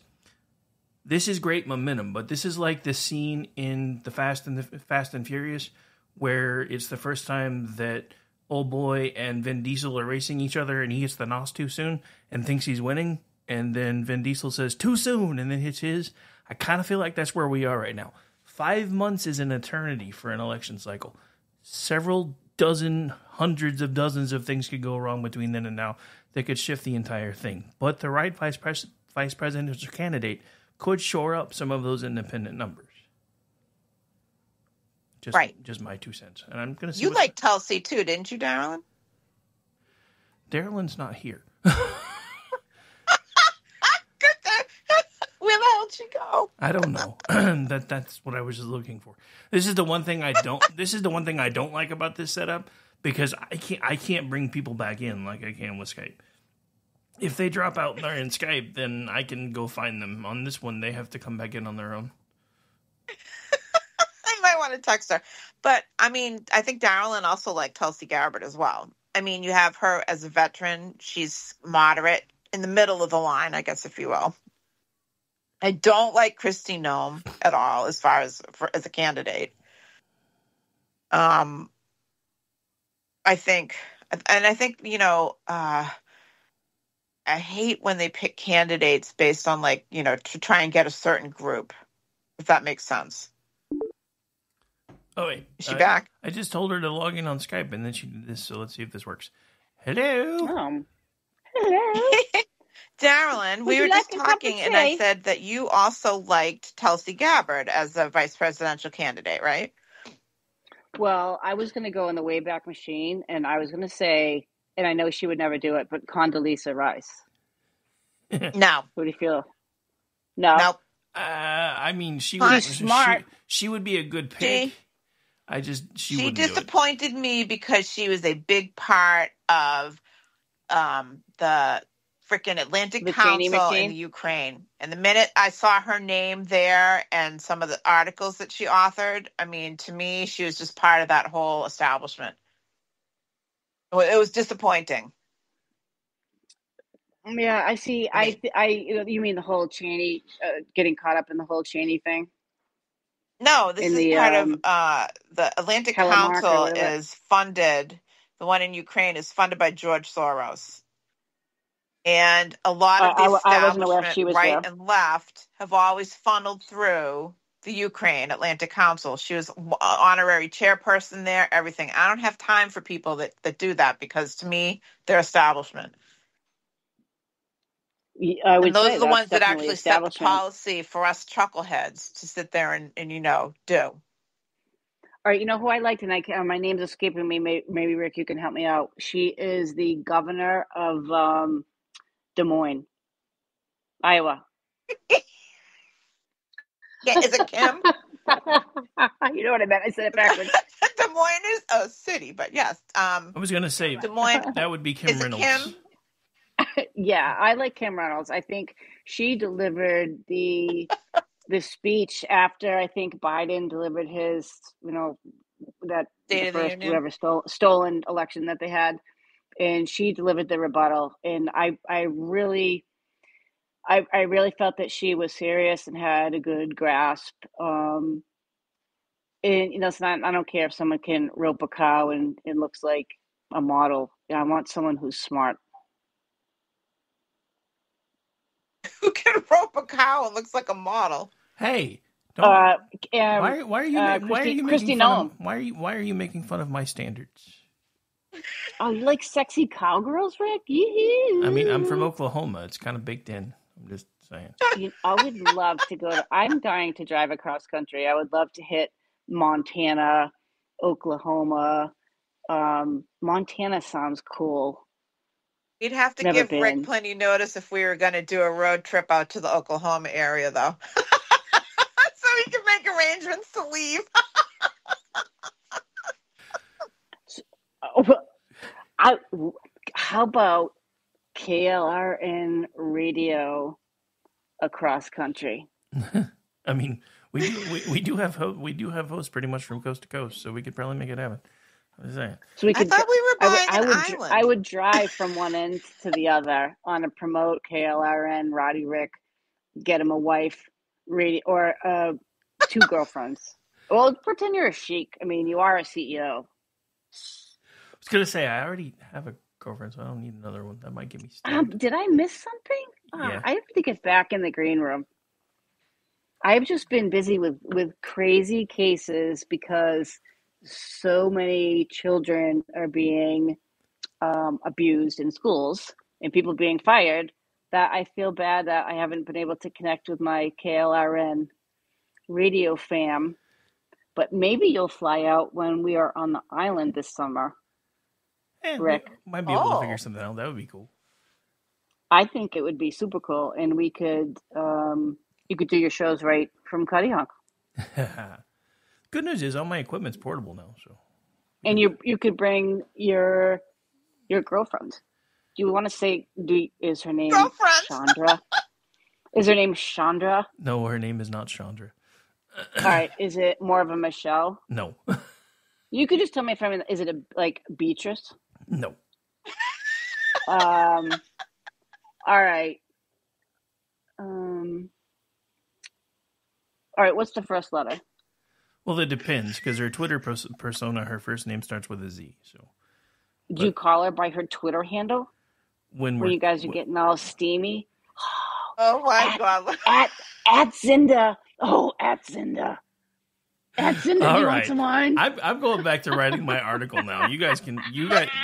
great momentum, but this is like the scene in the Fast and Furious where it's the first time that old boy and Vin Diesel are racing each other and he hits the NOS too soon and thinks he's winning. And then Vin Diesel says too soon and then hits his. I kind of feel like that's where we are right now. 5 months is an eternity for an election cycle. Several dozen, hundreds of dozens of things could go wrong between then and now that could shift the entire thing. But the right vice presidential candidate could shore up some of those independent numbers. Just my 2 cents. And I'm going to see. You like Tulsi too, didn't you, Darylyn? Darylyn's not here. Where the hell did she go? I don't know. That's what I was just looking for. This is the one thing I don't like about this setup, because I can't bring people back in like I can with Skype. If they drop out there in Skype, then I can go find them. On this one, they have to come back in on their own. I might want to text her. But, I mean, I think Darylyn also liked Tulsi Gabbard as well. I mean, you have her as a veteran. She's moderate, in the middle of the line, I guess, if you will. I don't like Kristi Noem at all as far as a candidate. I think, I hate when they pick candidates based on to try and get a certain group, if that makes sense. Oh, wait. Is she back? I just told her to log in on Skype, and then she did this, so let's see if this works. Hello. Hello. Darylyn, we were just talking, and I said that you also liked Tulsi Gabbard as a vice presidential candidate, right? Well, I was going to go in the Wayback Machine, and I was going to say, and I know she would never do it, but Condoleezza Rice. No. What do you feel? No. Nope. I mean, she's smart. She would be a good pick. She disappointed me because she was a big part of the freaking Atlantic Council in the Ukraine. And the minute I saw her name there and some of the articles that she authored, I mean, to me, she was just part of that whole establishment. It was disappointing. Yeah, I see. You mean the whole Cheney, getting caught up in the whole Cheney thing? No, this is part of the Atlantic Council is funded. The one in Ukraine is funded by George Soros. And a lot of the establishment, right and left, have always funneled through the Ukraine Atlantic Council. She was honorary chairperson there, everything. I don't have time for people that do that because, to me, they're establishment. And those are the ones that actually set the policy for us chuckleheads to sit there and do. All right, you know who I liked, and my name's escaping me. Maybe Rick, you can help me out. She is the governor of Des Moines, Iowa. Yeah, is it Kim? You know what I meant. I said it backwards. Des Moines is a city, but yes. I was going to say Des Moines. That would be Kim Reynolds. Kim? Yeah, I like Kim Reynolds. I think she delivered the speech after Biden delivered his, that State the of the first Union. whatever stolen election that they had, and she delivered the rebuttal. And I really felt that she was serious and had a good grasp. And it's not. I don't care if someone can rope a cow and it looks like a model. I want someone who's smart. Who can rope a cow and looks like a model? Hey, don't. Why are you making Christy fun Noam. of? Why are you making fun of my standards? Oh, you like sexy cowgirls, Rick? Yee-hoo. I mean, I'm from Oklahoma. It's kind of baked in. I'm just saying. I would love to go to. I'm dying to drive across country. I would love to hit Montana, Oklahoma. Montana sounds cool. We'd have to Never give been. Rick plenty notice if we were going to do a road trip out to the Oklahoma area, though. So we can make arrangements to leave. How about KLRN radio across country? I mean, we do have hosts pretty much from coast to coast, so we could probably make it happen. I'm just saying. So we I could. thought we were buying an island. I would drive from one end to the other on a promote KLRN, Roddy Rick, get him a wife, radio, or 2 girlfriends. Well, pretend you're a sheik. I mean, you are a CEO. I was gonna say I already have a girlfriend, so I don't need another one. That might get me stuck. Did I miss something? Yeah. I have to get back in the green room. I've just been busy with crazy cases because so many children are being abused in schools and people being fired that I feel bad that I haven't been able to connect with my KLRN radio fam. But maybe you'll fly out when we are on the island this summer. Rick. We might be able to figure something out. That would be cool. I think it would be super cool, and we could you could do your shows right from Cuddy Honk. Good news is all my equipment's portable now, so. And you could bring your girlfriend. Do you want to say? Is her name Chandra? Is her name Chandra? No, her name is not Chandra. All right. Is it more of a Michelle? No. You could just tell me if I'm. Is it like Beatrice? No. All right. All right. What's the first letter? Well, it depends because her Twitter persona, her first name starts with a Z. So. Do you call her by her Twitter handle? When you guys are getting all steamy. Oh my God! At Zinda. Oh, at Zinda. At Zinda, all do you right. want some wine? I'm going back to writing my article now. You guys.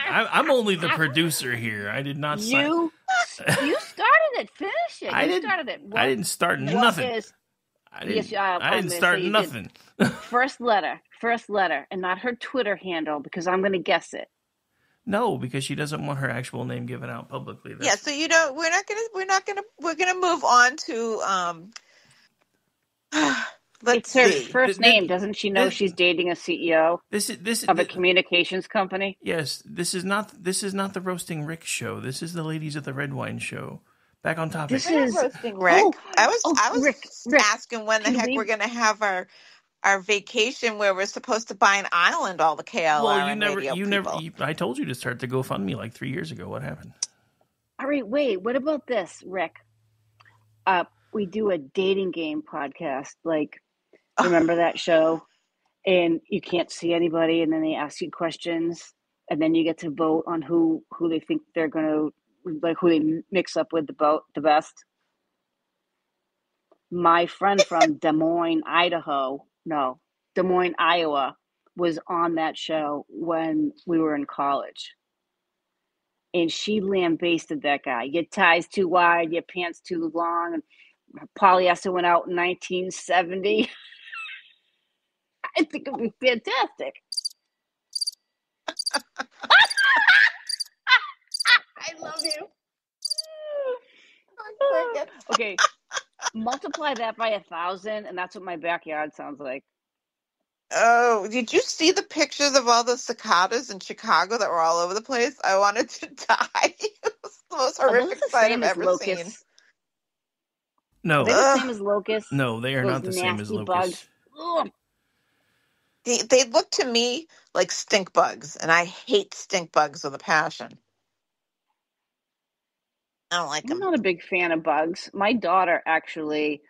I'm only the producer here. I did not. You started it. Finish it. I didn't start nothing. I didn't start nothing. First letter, and not her Twitter handle because I'm going to guess it. No, because she doesn't want her actual name given out publicly. Yeah, so we're gonna move on to it's her first name. Doesn't she know she's dating a CEO of a communications company? Yes, this is not the Roasting Rick show. This is the Ladies of the Red Wine show. Back on topic. This is Roasting Rick. I was Rick, asking when the heck we're gonna have our vacation where we're supposed to buy an island, all the KLR. Well, you never. I told you to start the GoFundMe like 3 years ago. What happened? All right, wait. What about this, Rick? We do a dating game podcast. Like, remember that show? And you can't see anybody, and then they ask you questions, and then you get to vote on who they think they're gonna who they mix up with the best. My friend from Des Moines, Iowa, was on that show when we were in college. And she lambasted that guy. Your tie's too wide, your pants too long. And polyester went out in 1970. I think it would be fantastic. I love you. Okay. Multiply that by 1,000, and that's what my backyard sounds like. Oh, did you see the pictures of all the cicadas in Chicago that were all over the place? I wanted to die. It was the most horrific sight I've ever seen. No. Are they the same as locusts? No, they are not the same as locusts. They look to me like stink bugs, and I hate stink bugs with a passion. I don't like them. I'm not a big fan of bugs. My daughter actually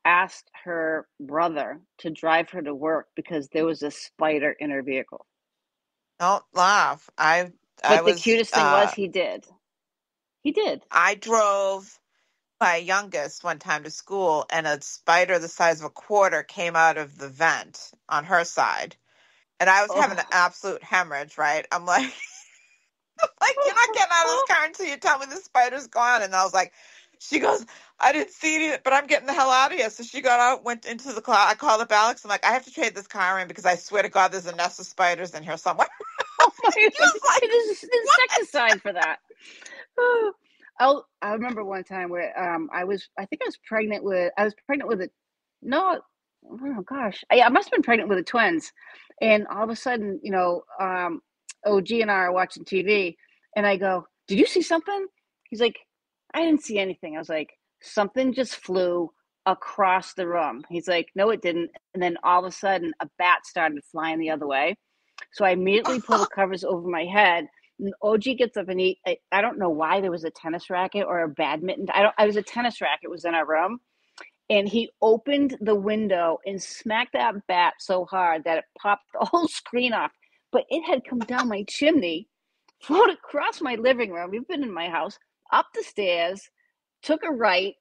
asked her brother to drive her to work because there was a spider in her vehicle. Don't laugh. I But the was cutest thing was he did. He did. I drove my youngest one time to school, and a spider the size of a quarter came out of the vent on her side, and I was having an absolute hemorrhage. Right? I'm like, you're not getting out of this car until you tell me the spider's gone. And I was like, she goes, I didn't see it, but I'm getting the hell out of here. So she got out, went into the car. I called up Alex. I'm like, I have to trade this car in because I swear to God, there's a nest of spiders in here somewhere. Oh my God! There's insecticide for that. I remember one time where I think I was pregnant with a no, oh gosh, I must have been pregnant with the twins, and all of a sudden, OG and I are watching TV, and I go, "Did you see something?" He's like, "I didn't see anything." I was like, "Something just flew across the room." He's like, "No, it didn't." And then all of a sudden, a bat started flying the other way. So I immediately pull the covers over my head. And OG gets up and I don't know why there was a tennis racket or a badminton. I was a tennis racket was in our room. And he opened the window and smacked that bat so hard that it popped the whole screen off. But it had come down my chimney, floated across my living room. We've been in my house, up the stairs, took a right,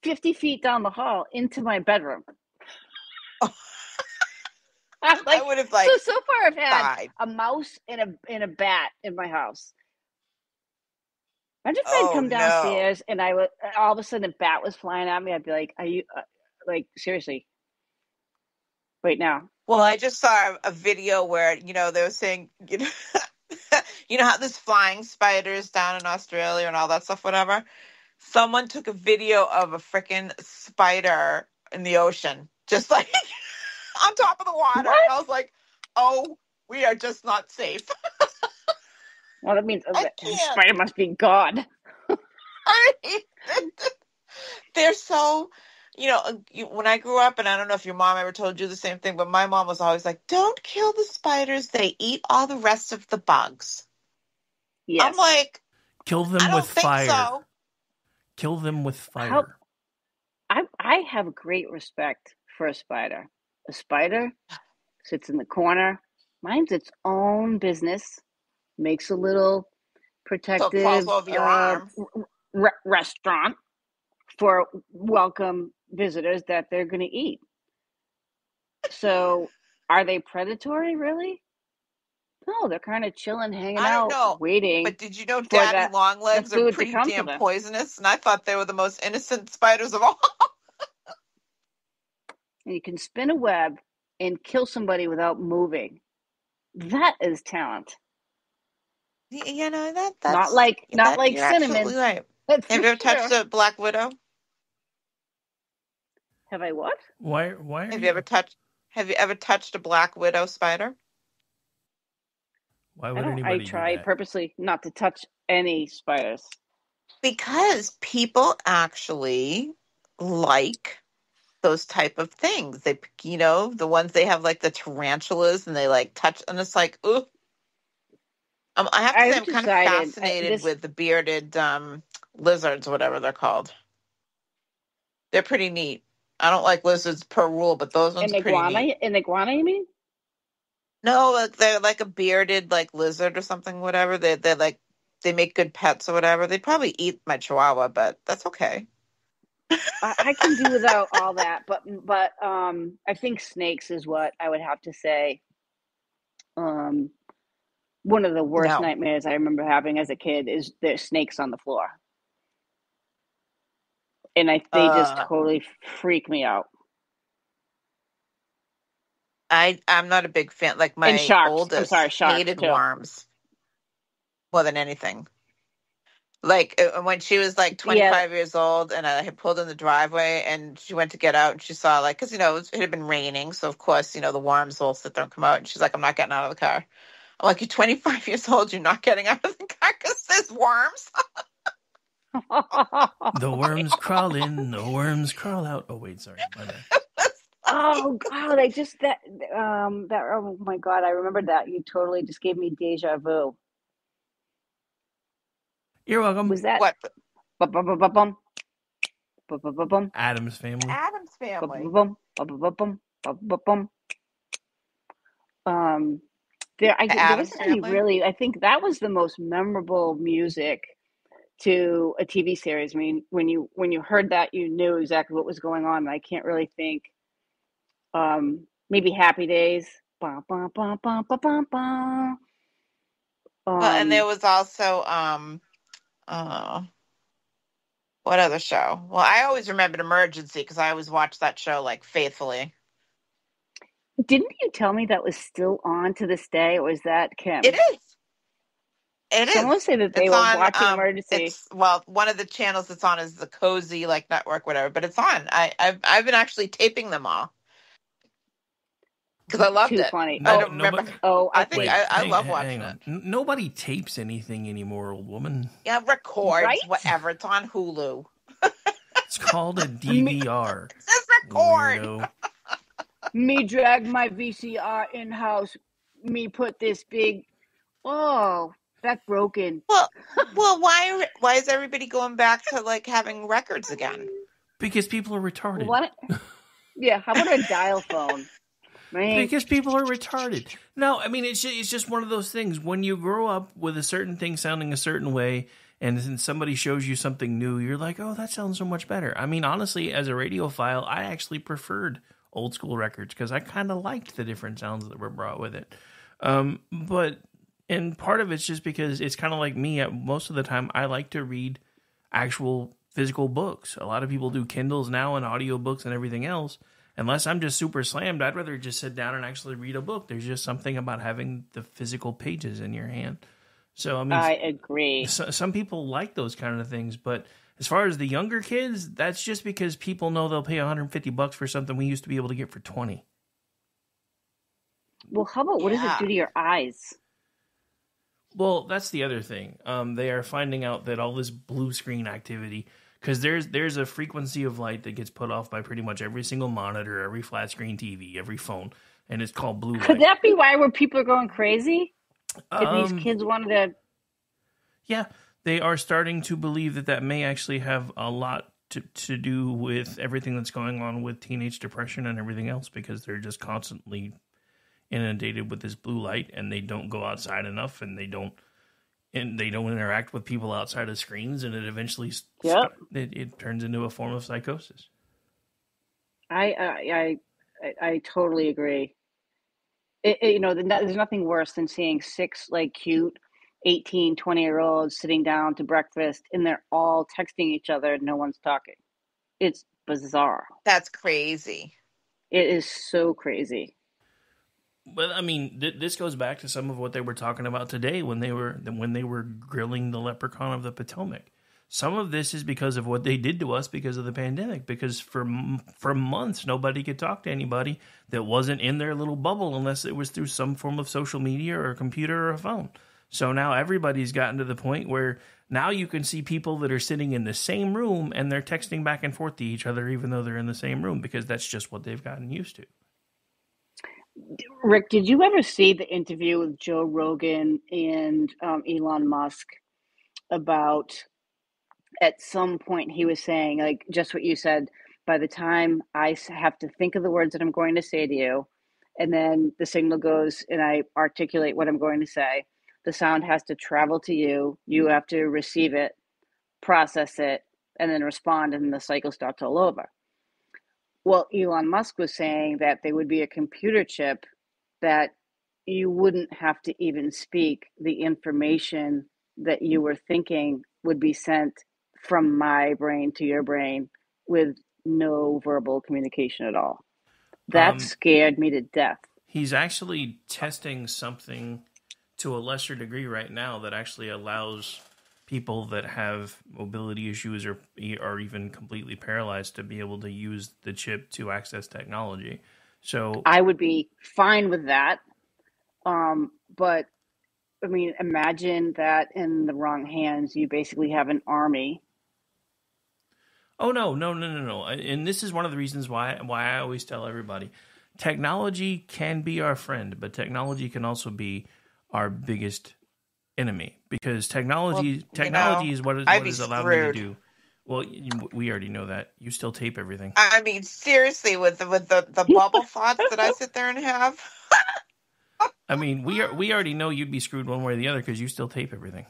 50 feet down the hall into my bedroom. I would have so far I've had died. A mouse and a bat in my house. Imagine if I'd come downstairs and I would all of a sudden a bat was flying at me. I'd be like, "Are you seriously? Right now?" Well, I just saw a video where they were saying you know how there's flying spiders down in Australia and all that stuff, whatever. Someone took a video of a freaking spider in the ocean, just like. On top of the water. And I was like, oh, we are just not safe. Well, that means the spider must be God. They're so, when I grew up, and I don't know if your mom ever told you the same thing, but my mom was always like, don't kill the spiders. They eat all the rest of the bugs. Yes. I'm like, kill them with fire. So. Kill them with fire. I have great respect for a spider. A spider sits in the corner, minds its own business, makes a little protective over your arm. Restaurant for welcome visitors that they're going to eat. So, are they predatory, really? No, they're kind of chilling, hanging out, waiting. But did you know daddy longlegs are pretty damn poisonous? And I thought they were the most innocent spiders of all. And you can spin a web and kill somebody without moving. That is talent. That's not like cinnamon. Right. Have you ever touched a black widow? Have I what? Why? Have you ever touched a black widow spider? Why would anybody? I try purposely not to touch any spiders because people actually like those type of things. They, the ones they have like the tarantulas and they like touch, and it's like, ooh. I have to say, I'm kind of fascinated with the bearded lizards, whatever they're called. They're pretty neat. I don't like lizards per rule, but those ones are pretty neat. An iguana, you mean? No, they're like a bearded like lizard or something, whatever. They're like, they make good pets or whatever. They'd probably eat my chihuahua, but that's okay. I can do without all that, but I think snakes is what I would have to say. One of the worst nightmares I remember having as a kid is there's snakes on the floor, and they just totally freak me out. I'm not a big fan. Like my oldest hated worms more than anything. Like when she was like 25 years old, and I had pulled in the driveway, and she went to get out, and she saw because it had been raining, so of course the worms will sit there and come out, and she's like, "I'm not getting out of the car." I'm like, "You're 25 years old, you're not getting out of the car because there's worms." The worms crawl in, the worms crawl out. Oh wait, sorry. Oh God! Oh my God! I remember that. You totally just gave me deja vu. You're welcome. Was that what? Ba-ba-ba-bum. Adam's Family. Adam's Family. Ba-ba-bum. Ba-ba-ba-bum. Ba-ba-bum. There Adam's wasn't any Family. really. I think that was the most memorable music to a TV series. I mean, when you heard that, you knew exactly what was going on. I can't really think. Maybe Happy Days. Ba, ba, ba, ba, ba, ba, ba. Well, and there was also uh, what other show? Well, I always remembered Emergency because I always watched that show like faithfully. Didn't you tell me that was still on to this day, or is that Kim? It is. It is. Someone said that they It's were on, watching Emergency. It's one of the channels that's on is the Cozy network, whatever. But it's on. I've been actually taping them all because I loved Too it. funny. I don't remember. I think Wait, I love hang watching on. it. Nobody tapes anything anymore, old woman. Yeah, records, Right? whatever. It's on Hulu. It's called a DVR. Just record. Weirdo. Me drag my VCR in house. Me put this big. Oh, that's broken. Well, why is everybody going back to having records again? Because people are retarded. What? Yeah, how about a dial phone? Man. Because people are retarded. No, I mean, it's just one of those things. When you grow up with a certain thing sounding a certain way, and then somebody shows you something new, you're like, oh, that sounds so much better. I mean, honestly, as a radiophile, I actually preferred old school records because I kind of liked the different sounds that were brought with it. And part of it's just because it's kind of like me. Most of the time, I like to read actual physical books. A lot of people do Kindles now and audiobooks and everything else. Unless I'm just super slammed, I'd rather just sit down and actually read a book. There's just something about having the physical pages in your hand. So I mean, I agree. Some people like those kind of things, but as far as the younger kids, that's just because people know they'll pay $150 for something we used to be able to get for $20. Well, how about what does it do to your eyes? Well, that's the other thing. They are finding out that all this blue screen activity, because there's a frequency of light that gets put off by pretty much every single monitor, every flat screen TV, every phone, and it's called blue light. Could that be why people are going crazy? If these kids wanted to... Yeah, they are starting to believe that may actually have a lot to do with everything that's going on with teenage depression and everything else, because they're just constantly inundated with this blue light, and they don't go outside enough, and they don't interact with people outside of screens, and it eventually it turns into a form of psychosis. I totally agree. There's nothing worse than seeing 6 cute 18, 20-year-olds sitting down to breakfast and they're all texting each other and no one's talking. It's bizarre. That's crazy. It is so crazy. But I mean, this goes back to some of what they were talking about today when they were grilling the leprechaun of the Potomac. Some of this is because of what they did to us because of the pandemic. Because for months, nobody could talk to anybody that wasn't in their little bubble unless it was through some form of social media or a computer or a phone. So now everybody's gotten to the point where now you can see people that are sitting in the same room and they're texting back and forth to each other even though they're in the same room because that's just what they've gotten used to. Rick, did you ever see the interview with Joe Rogan and Elon Musk about, at some point he was saying, just what you said, by the time I have to think of the words that I'm going to say to you, and then the signal goes and I articulate what I'm going to say, the sound has to travel to you, you have to receive it, process it, and then respond, and the cycle starts all over. Well, Elon Musk was saying that there would be a computer chip that you wouldn't have to even speak. The information that you were thinking would be sent from my brain to your brain with no verbal communication at all. That scared me to death. He's actually testing something to a lesser degree right now that actually allows people that have mobility issues or are even completely paralyzed to be able to use the chip to access technology. So I would be fine with that. But I mean, imagine that in the wrong hands, you basically have an army. Oh, no. And this is one of the reasons why I always tell everybody, technology can be our friend, but technology can also be our biggest enemy, because technology is what is allowed me to do Well, we already know that. You still tape everything. I mean, seriously, with the bubble thoughts that I sit there and have. I mean, we already know you'd be screwed one way or the other because you still tape everything.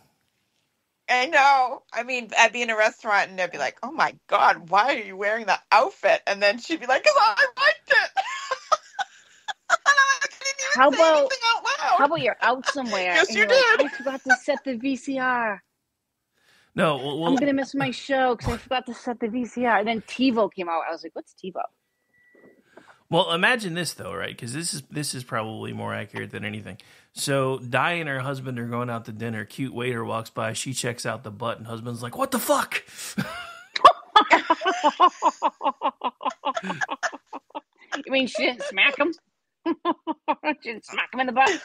I know. I mean, I'd be in a restaurant and they'd be like, "Oh my God, why are you wearing that outfit?" And then she'd be like, "Cause I liked it." How about you're out somewhere? Yes, and you you're like, did. I forgot to set the VCR. No, I'm gonna miss my show because I forgot to set the VCR. And then TiVo came out. I was like, "What's TiVo?" Well, imagine this though, right? Because this is probably more accurate than anything. So, Di and her husband are going out to dinner. Cute waiter walks by. She checks out the butt, and husband's like, "What the fuck?" You mean she didn't smack him? She didn't smack him in the butt.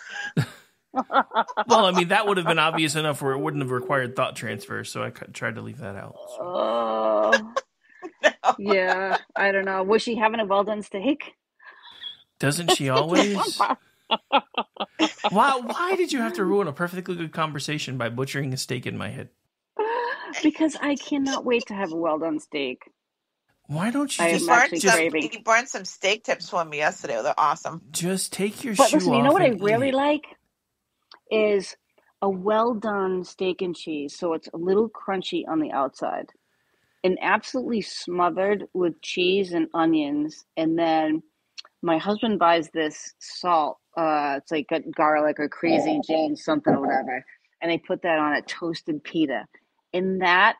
Well, I mean, that would have been obvious enough where it wouldn't have required thought transfer. So I tried to leave that out. Oh, yeah. I don't know. Was she having a well done steak? Doesn't she always? Why did you have to ruin a perfectly good conversation by butchering a steak in my head? Because I cannot wait to have a well done steak. Why don't you He burned some steak tips for me yesterday. They're awesome. Just take your But shoe listen, off. you know what I and really eat. like is a well done steak and cheese. So it's a little crunchy on the outside and absolutely smothered with cheese and onions. And then my husband buys this salt. It's like got garlic or crazy Jane something or whatever. And they put that on a toasted pita. And that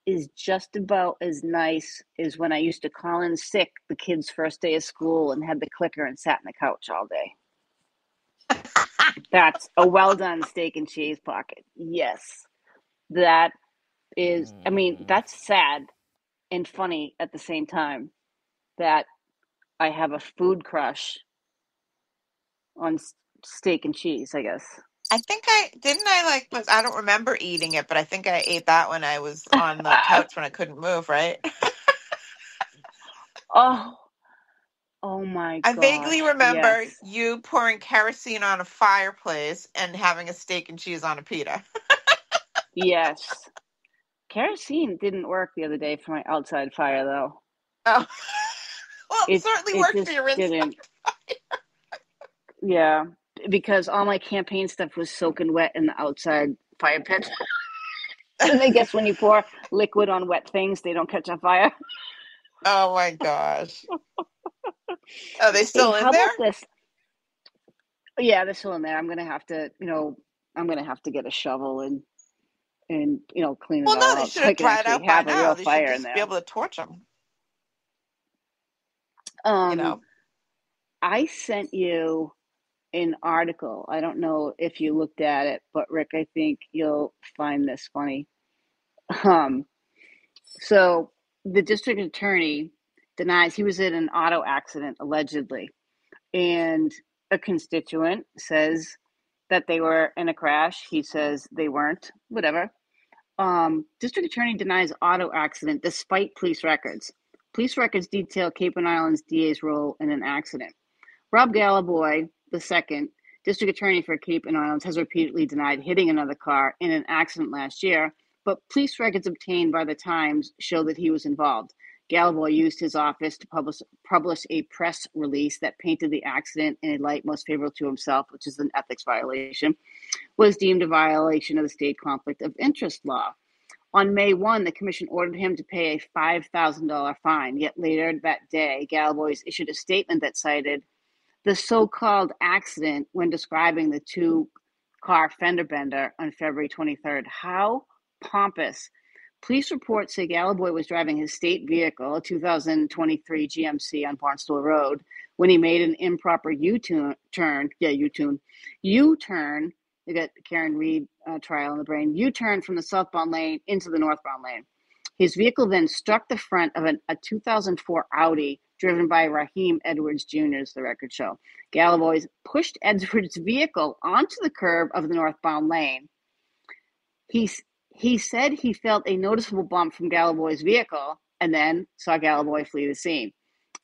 is just about as nice as when I used to call in sick the kids' first day of school and had the clicker and sat in the couch all day. That's a well done steak and cheese pocket. Yes. That is, I mean, that's sad and funny at the same time that I have a food crush on steak and cheese, I guess. I think I don't remember eating it, but I think I ate that when I was on the couch when I couldn't move, right? Oh my I God. vaguely remember you pouring kerosene on a fireplace and having a steak and cheese on a pita. Yes. Kerosene didn't work the other day for my outside fire, though. Oh. Well, it certainly worked for your inside fire. Yeah, because all my campaign stuff was soaking wet in the outside fire pit. And I guess when you pour liquid on wet things, they don't catch on fire. Oh my gosh. Are they still in there? How about this? Yeah, they're still in there. I'm gonna have to, get a shovel and clean it all up. Well, no, they should have dried out by now. They should just be able to torch them. I sent you an article. I don't know if you looked at it, but Rick, I think you'll find this funny. So the district attorney denies he was in an auto accident, allegedly. And a constituent says that they were in a crash. He says they weren't, whatever. District attorney denies auto accident despite police records. Police records detail Cape and Islands DA's role in an accident. Rob Galliboy, II, district attorney for Cape and Islands, has repeatedly denied hitting another car in an accident last year, but police records obtained by the Times show that he was involved. Galliboy used his office to publish a press release that painted the accident in a light most favorable to himself, which is an ethics violation, was deemed a violation of the state conflict of interest law. On May 1, the commission ordered him to pay a $5,000 fine. Yet later that day, Galliboy issued a statement that cited the so-called accident when describing the two-car fender bender on February 23rd. How pompous. Police reports say Galliboy was driving his state vehicle, a 2023 GMC on Barnstable Road, when he made an improper U-turn. You got Karen Reed trial in the brain. U-turn from the southbound lane into the northbound lane. His vehicle then struck the front of a 2004 Audi driven by Raheem Edwards Jr., as the records show. Galliboy pushed Edwards' vehicle onto the curb of the northbound lane. He said he felt a noticeable bump from Galliboy's vehicle and then saw Galliboy flee the scene.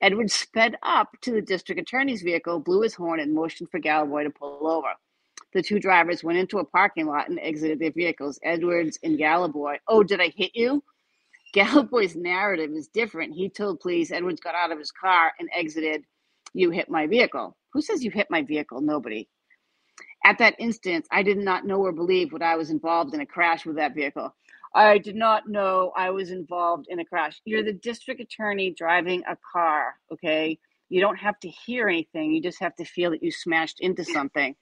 Edwards sped up to the district attorney's vehicle, blew his horn, and motioned for Galliboy to pull over. The two drivers went into a parking lot and exited their vehicles. Edwards and Galliboy, "Oh, did I hit you?" Gallipoi's narrative is different. He told police Edwards got out of his car and exited. You hit my vehicle. Who says you hit my vehicle? Nobody. At that instant, I did not know or believe what I was involved in a crash with that vehicle. I did not know I was involved in a crash. You're the district attorney driving a car, okay? You don't have to hear anything. You just have to feel that you smashed into something.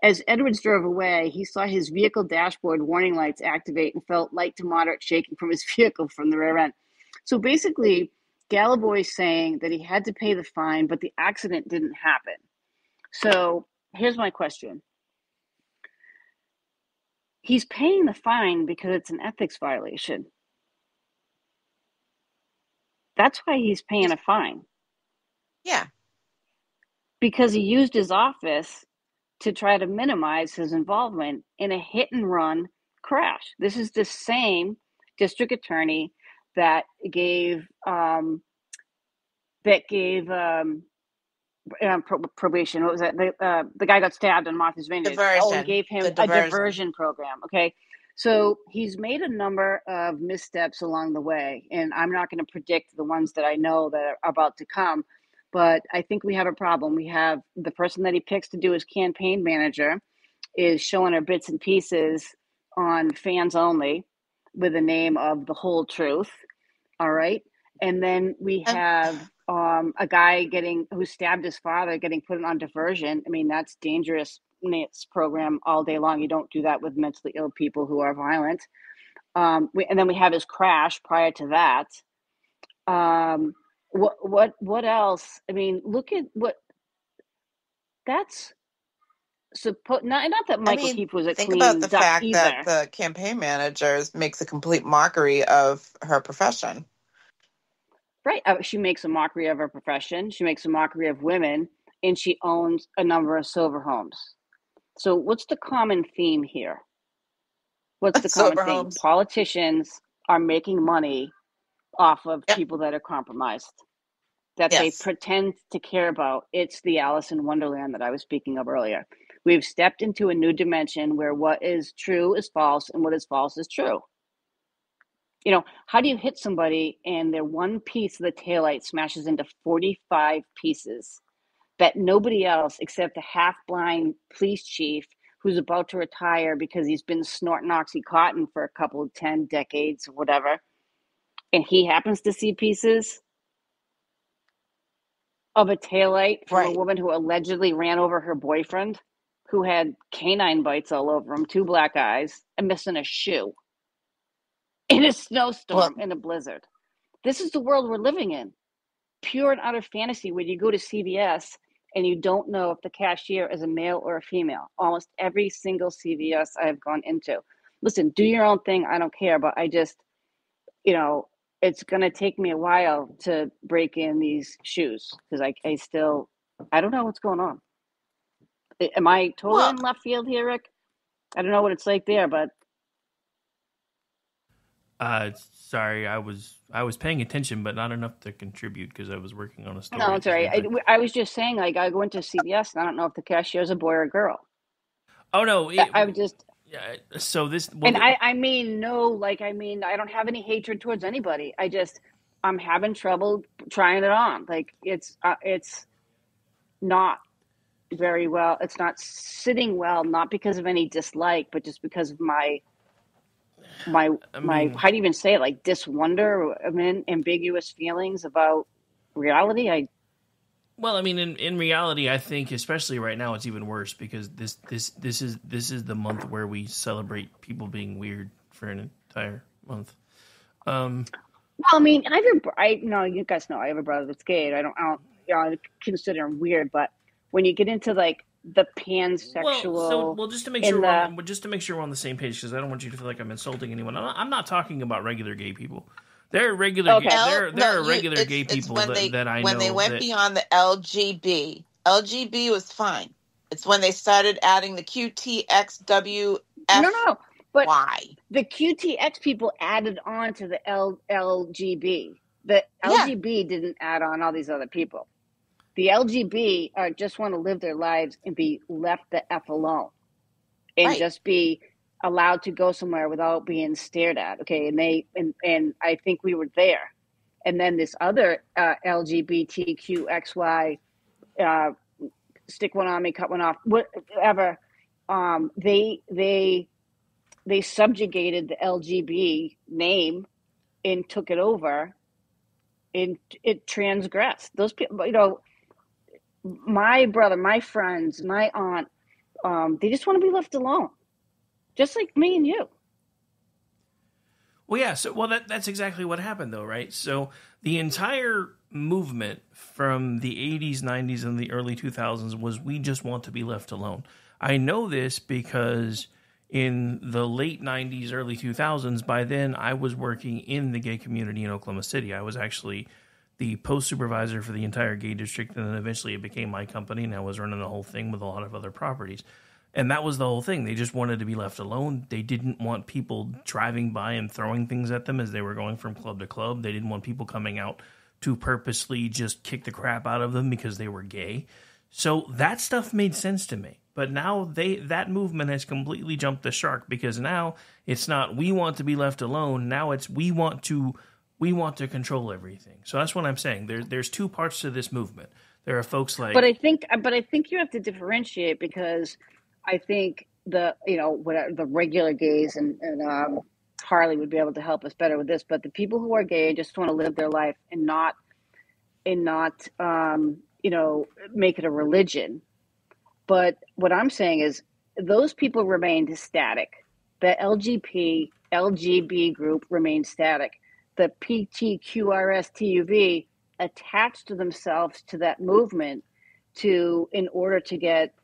As Edwards drove away, he saw his vehicle dashboard warning lights activate and felt light to moderate shaking from his vehicle from the rear end. So basically, Gallipoi's saying that he had to pay the fine, but the accident didn't happen. So here's my question. He's paying the fine because it's an ethics violation. That's why he's paying a fine. Yeah. Because he used his office to try to minimize his involvement in a hit and run crash. This is the same district attorney that gave probation. What was that? The guy got stabbed in Martha's Vineyard. Diversion. And gave him The a diversion. diversion program. Okay. So he's made a number of missteps along the way, and I'm not going to predict the ones that I know that are about to come, but I think we have a problem. We have the person that he picks to do his campaign manager is showing her bits and pieces on Fans Only with the name of The Whole Truth. All right. And then we have a guy who stabbed his father getting put on diversion. I mean, that's dangerous program all day long. You don't do that with mentally ill people who are violent. And then we have his crash prior to that. What else? I mean, look at what that's not that Michael Keefe was a think clean about the duck fact either. that the campaign manager makes a complete mockery of her profession. Right. She makes a mockery of her profession. She makes a mockery of women, and she owns a number of silver homes. So what's the common theme here? What's the common theme? Homes. Politicians are making money off of people that are compromised, that they pretend to care about. It's the Alice in Wonderland that I was speaking of earlier. We've stepped into a new dimension where what is true is false and what is false is true. You know, how do you hit somebody and their one piece of the taillight smashes into 45 pieces that nobody else except a half-blind police chief who's about to retire because he's been snorting Oxycontin for a couple of 10 decades or whatever, and he happens to see pieces of a taillight from a woman who allegedly ran over her boyfriend, who had canine bites all over him, 2 black eyes, and missing a shoe in a snowstorm, in a blizzard. This is the world we're living in. Pure and utter fantasy where you go to CVS and you don't know if the cashier is a male or a female. Almost every single CVS I have gone into. Listen, do your own thing. I don't care, but I just, it's going to take me a while to break in these shoes because I don't know what's going on. Am I totally in left field here, Rick? I don't know what it's like there, but sorry, I was paying attention, but not enough to contribute because I was working on a story. no, it's all right. I was just saying, like, I go into CVS and I don't know if the cashier is a boy or a girl. Oh no, I'm just. Yeah. So this, I mean, I don't have any hatred towards anybody. I'm having trouble trying it on. Like it's not very well. It's not sitting well, not because of any dislike, but just because of my how do you even say it? Like diswonder, ambiguous feelings about reality. In reality, I think especially right now it's even worse because this is the month where we celebrate people being weird for an entire month. Well, you guys know I have a brother that's gay. I don't consider him weird, but when you get into like the pansexual, just to make sure we're on the same page, because I don't want you to feel like I'm insulting anyone. I'm not talking about regular gay people. There are regular gay people that I know. When they went beyond the LGB was fine. It's when they started adding the QTXWF. No. But why? The QTX people added on to the LGB. The LGB didn't add on all these other people. The LGB just want to live their lives and be left the F alone. And just be allowed to go somewhere without being stared at. Okay, and I think we were there. And then this other LGBTQXY, stick one on me, cut one off, whatever. They subjugated the LGB name and took it over, and it transgressed. Those people, my brother, my friends, my aunt, they just want to be left alone, just like me and you. Well, yeah. So, that's exactly what happened, though, right? So the entire movement from the 80s, 90s, and the early 2000s was we just want to be left alone. I know this because in the late 90s, early 2000s, by then I was working in the gay community in Oklahoma City. I was actually the post supervisor for the entire gay district, and then eventually it became my company, and I was running the whole thing with a lot of other properties. And that was the whole thing. They just wanted to be left alone. They didn't want people driving by and throwing things at them as they were going from club to club. They didn't want people coming out to purposely just kick the crap out of them because they were gay. So that stuff made sense to me. But now that movement has completely jumped the shark, because now it's not we want to be left alone. Now it's we want to control everything. So that's what I'm saying. There's two parts to this movement. There are folks like, but I think you have to differentiate, because I think the regular gays and Harley would be able to help us better with this. But the people who are gay just want to live their life and not make it a religion. But what I'm saying is those people remained static. The LGB group remained static. The PTQRSTUV attached themselves to that movement in order to get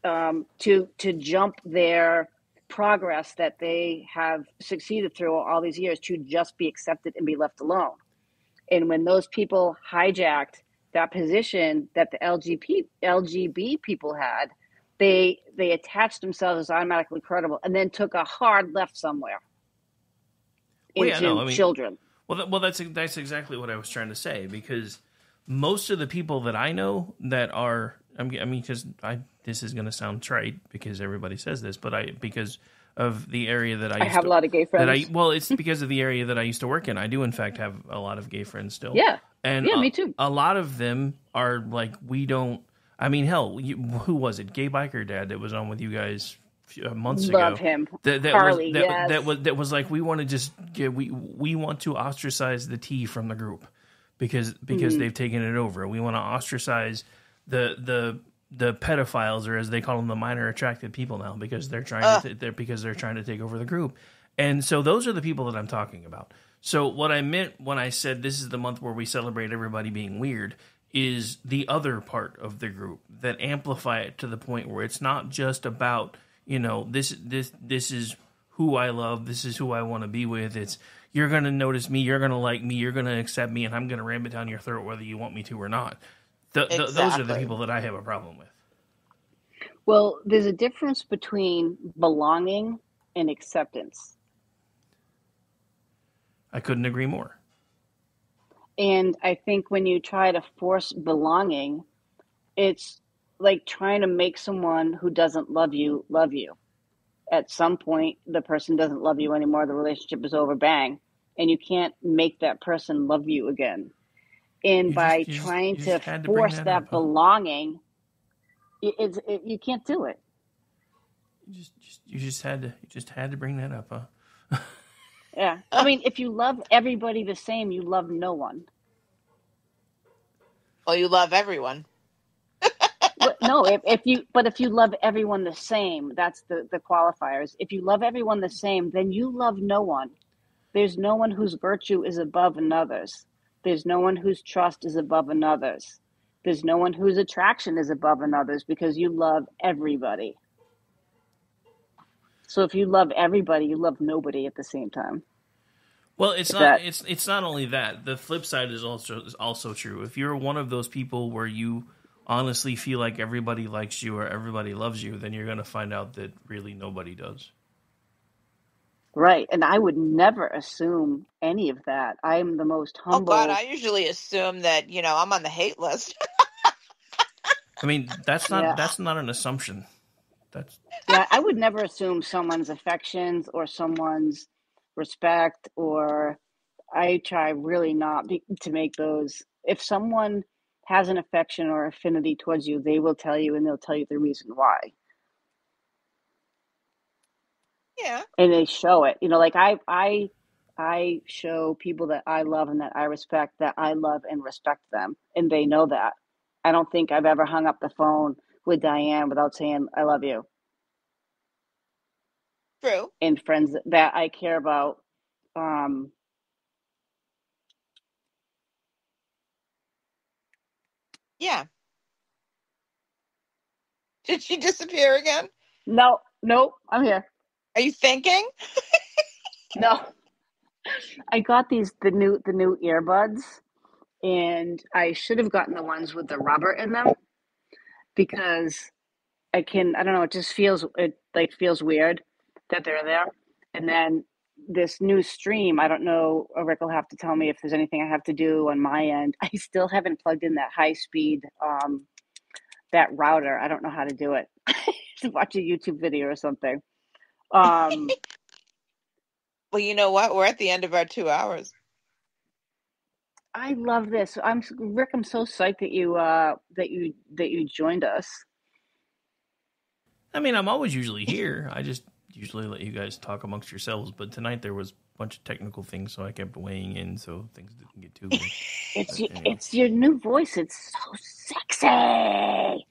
to jump their progress that they have succeeded through all these years, to just be accepted and be left alone. And when those people hijacked that position that the LGB people had, they attached themselves as automatically credible, and then took a hard left somewhere into children. Well, that's exactly what I was trying to say, because most of the people that I know that are, this is going to sound trite because everybody says this, but because of the area that I have a lot of gay friends. It's because of the area that I used to work in. I do, in fact, have a lot of gay friends still. Yeah. And me too. A lot of them are like, we don't, hell, who was it? Gay Biker Dad that was on with you guys months ago. Love him. Harley, yes. That was like, we want to just we want to ostracize the T from the group because they've taken it over. We want to ostracize the pedophiles, or as they call them, the minor attracted people now, because they're trying to take over the group. And so those are the people that I'm talking about. So what I meant when I said this is the month where we celebrate everybody being weird is the other part of the group that amplify it to the point where it's not just about, this is who I love, this is who I want to be with. It's, you're going to notice me, you're going to like me, you're going to accept me, and I'm going to ram it down your throat whether you want me to or not. Those are the people that I have a problem with. Well, there's a difference between belonging and acceptance. I couldn't agree more. And I think when you try to force belonging, it's like trying to make someone who doesn't love you. At some point, the person doesn't love you anymore. The relationship is over, bang. And you can't make that person love you again. And by trying to force that belonging, you can't do it. You just had to bring that up, huh? Yeah. I mean, if you love everybody the same, you love no one. Well, you love everyone. No, if you love everyone the same, that's the qualifiers. If you love everyone the same, then you love no one. There's no one whose virtue is above another's. There's no one whose trust is above another's. There's no one whose attraction is above another's, because you love everybody. So if you love everybody, you love nobody at the same time. Well, it's not only that. The flip side is also true. If you're one of those people where you honestly feel like everybody likes you or everybody loves you, then you're going to find out that really nobody does. Right, and I would never assume any of that. I am the most humble. Oh God, I usually assume that I'm on the hate list. I mean, that's not an assumption. Yeah, I would never assume someone's affections or someone's respect, or I try really not to make those. If someone has an affection or affinity towards you, they will tell you, and they'll tell you the reason why. Yeah. And they show it. Like I show people that I love and that I respect that I love and respect them, and they know that. I don't think I've ever hung up the phone with Diane without saying I love you. True. And friends that I care about. Yeah. Did she disappear again? No, I'm here. Are you thinking? No. I got the new earbuds, and I should have gotten the ones with the rubber in them, because I don't know, it just feels weird that they're there. And then this new stream, I don't know, Rick will have to tell me if there's anything I have to do on my end. I still haven't plugged in that high speed that router. I don't know how to do it. To watch a YouTube video or something. Well, you know what? We're at the end of our 2 hours. I love this. Rick. I'm so psyched that you joined us. I mean, I'm always usually here. I just usually let you guys talk amongst yourselves. But tonight there was a bunch of technical things, so I kept weighing in, so things didn't get too good. It's your new voice. It's so sexy.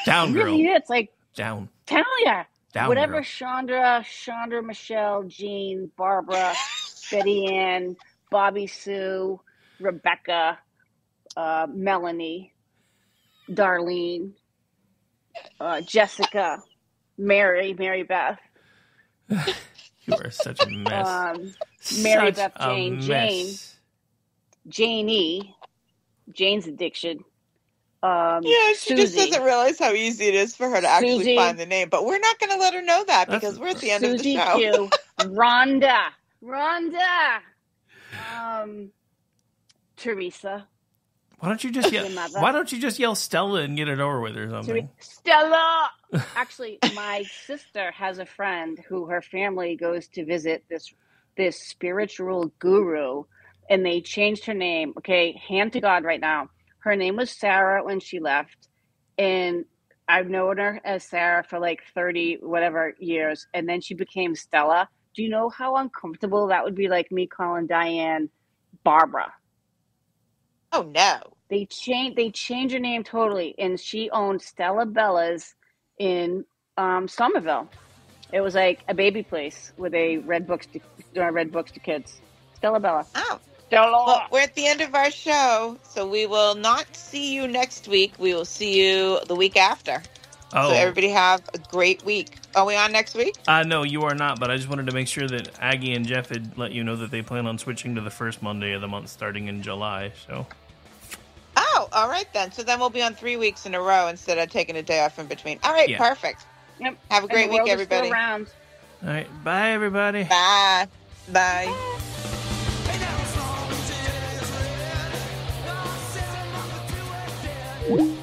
Down, girl. Really, it's like down. Tell ya. Down, Whatever girl. Chandra, Michelle, Jean, Barbara, Betty Ann, Bobby Sue, Rebecca, Melanie, Darlene, Jessica, Mary Beth. You are such a mess. Mary Such Beth, a Jane, mess. Janie, Jane's Addiction. Yeah, she just Susie. doesn't realize how easy it is for her to actually Susie. find the name. But we're not going to let her know that because we're at the end Susie of the show. Q, Rhonda, Teresa. Why don't you just yell? Your mother. Why don't you just yell Stella and get it over with or something? Stella. Actually, my sister has a friend who her family goes to visit this spiritual guru, and they changed her name. Okay, hand to God right now. Her name was Sarah when she left, and I've known her as Sarah for like 30 whatever years, and then she became Stella. Do you know how uncomfortable that would be? Like me calling Diane Barbara. Oh no! They changed her name totally, and she owned Stella Bella's in Somerville. It was like a baby place where they read books to kids. Stella Bella. Oh. Stella. Well, we're at the end of our show, so we will not see you next week. We will see you the week after. Oh. So everybody have a great week. Are we on next week? No, you are not, but I just wanted to make sure that Aggie and Jeff had let you know that they plan on switching to the first Monday of the month starting in July, so... Oh, all right then. So then we'll be on 3 weeks in a row instead of taking a day off in between. All right, Yeah. Perfect. Yep. Have a And great the week, world is still everybody. around. All right, bye, everybody. Bye. Bye. Bye.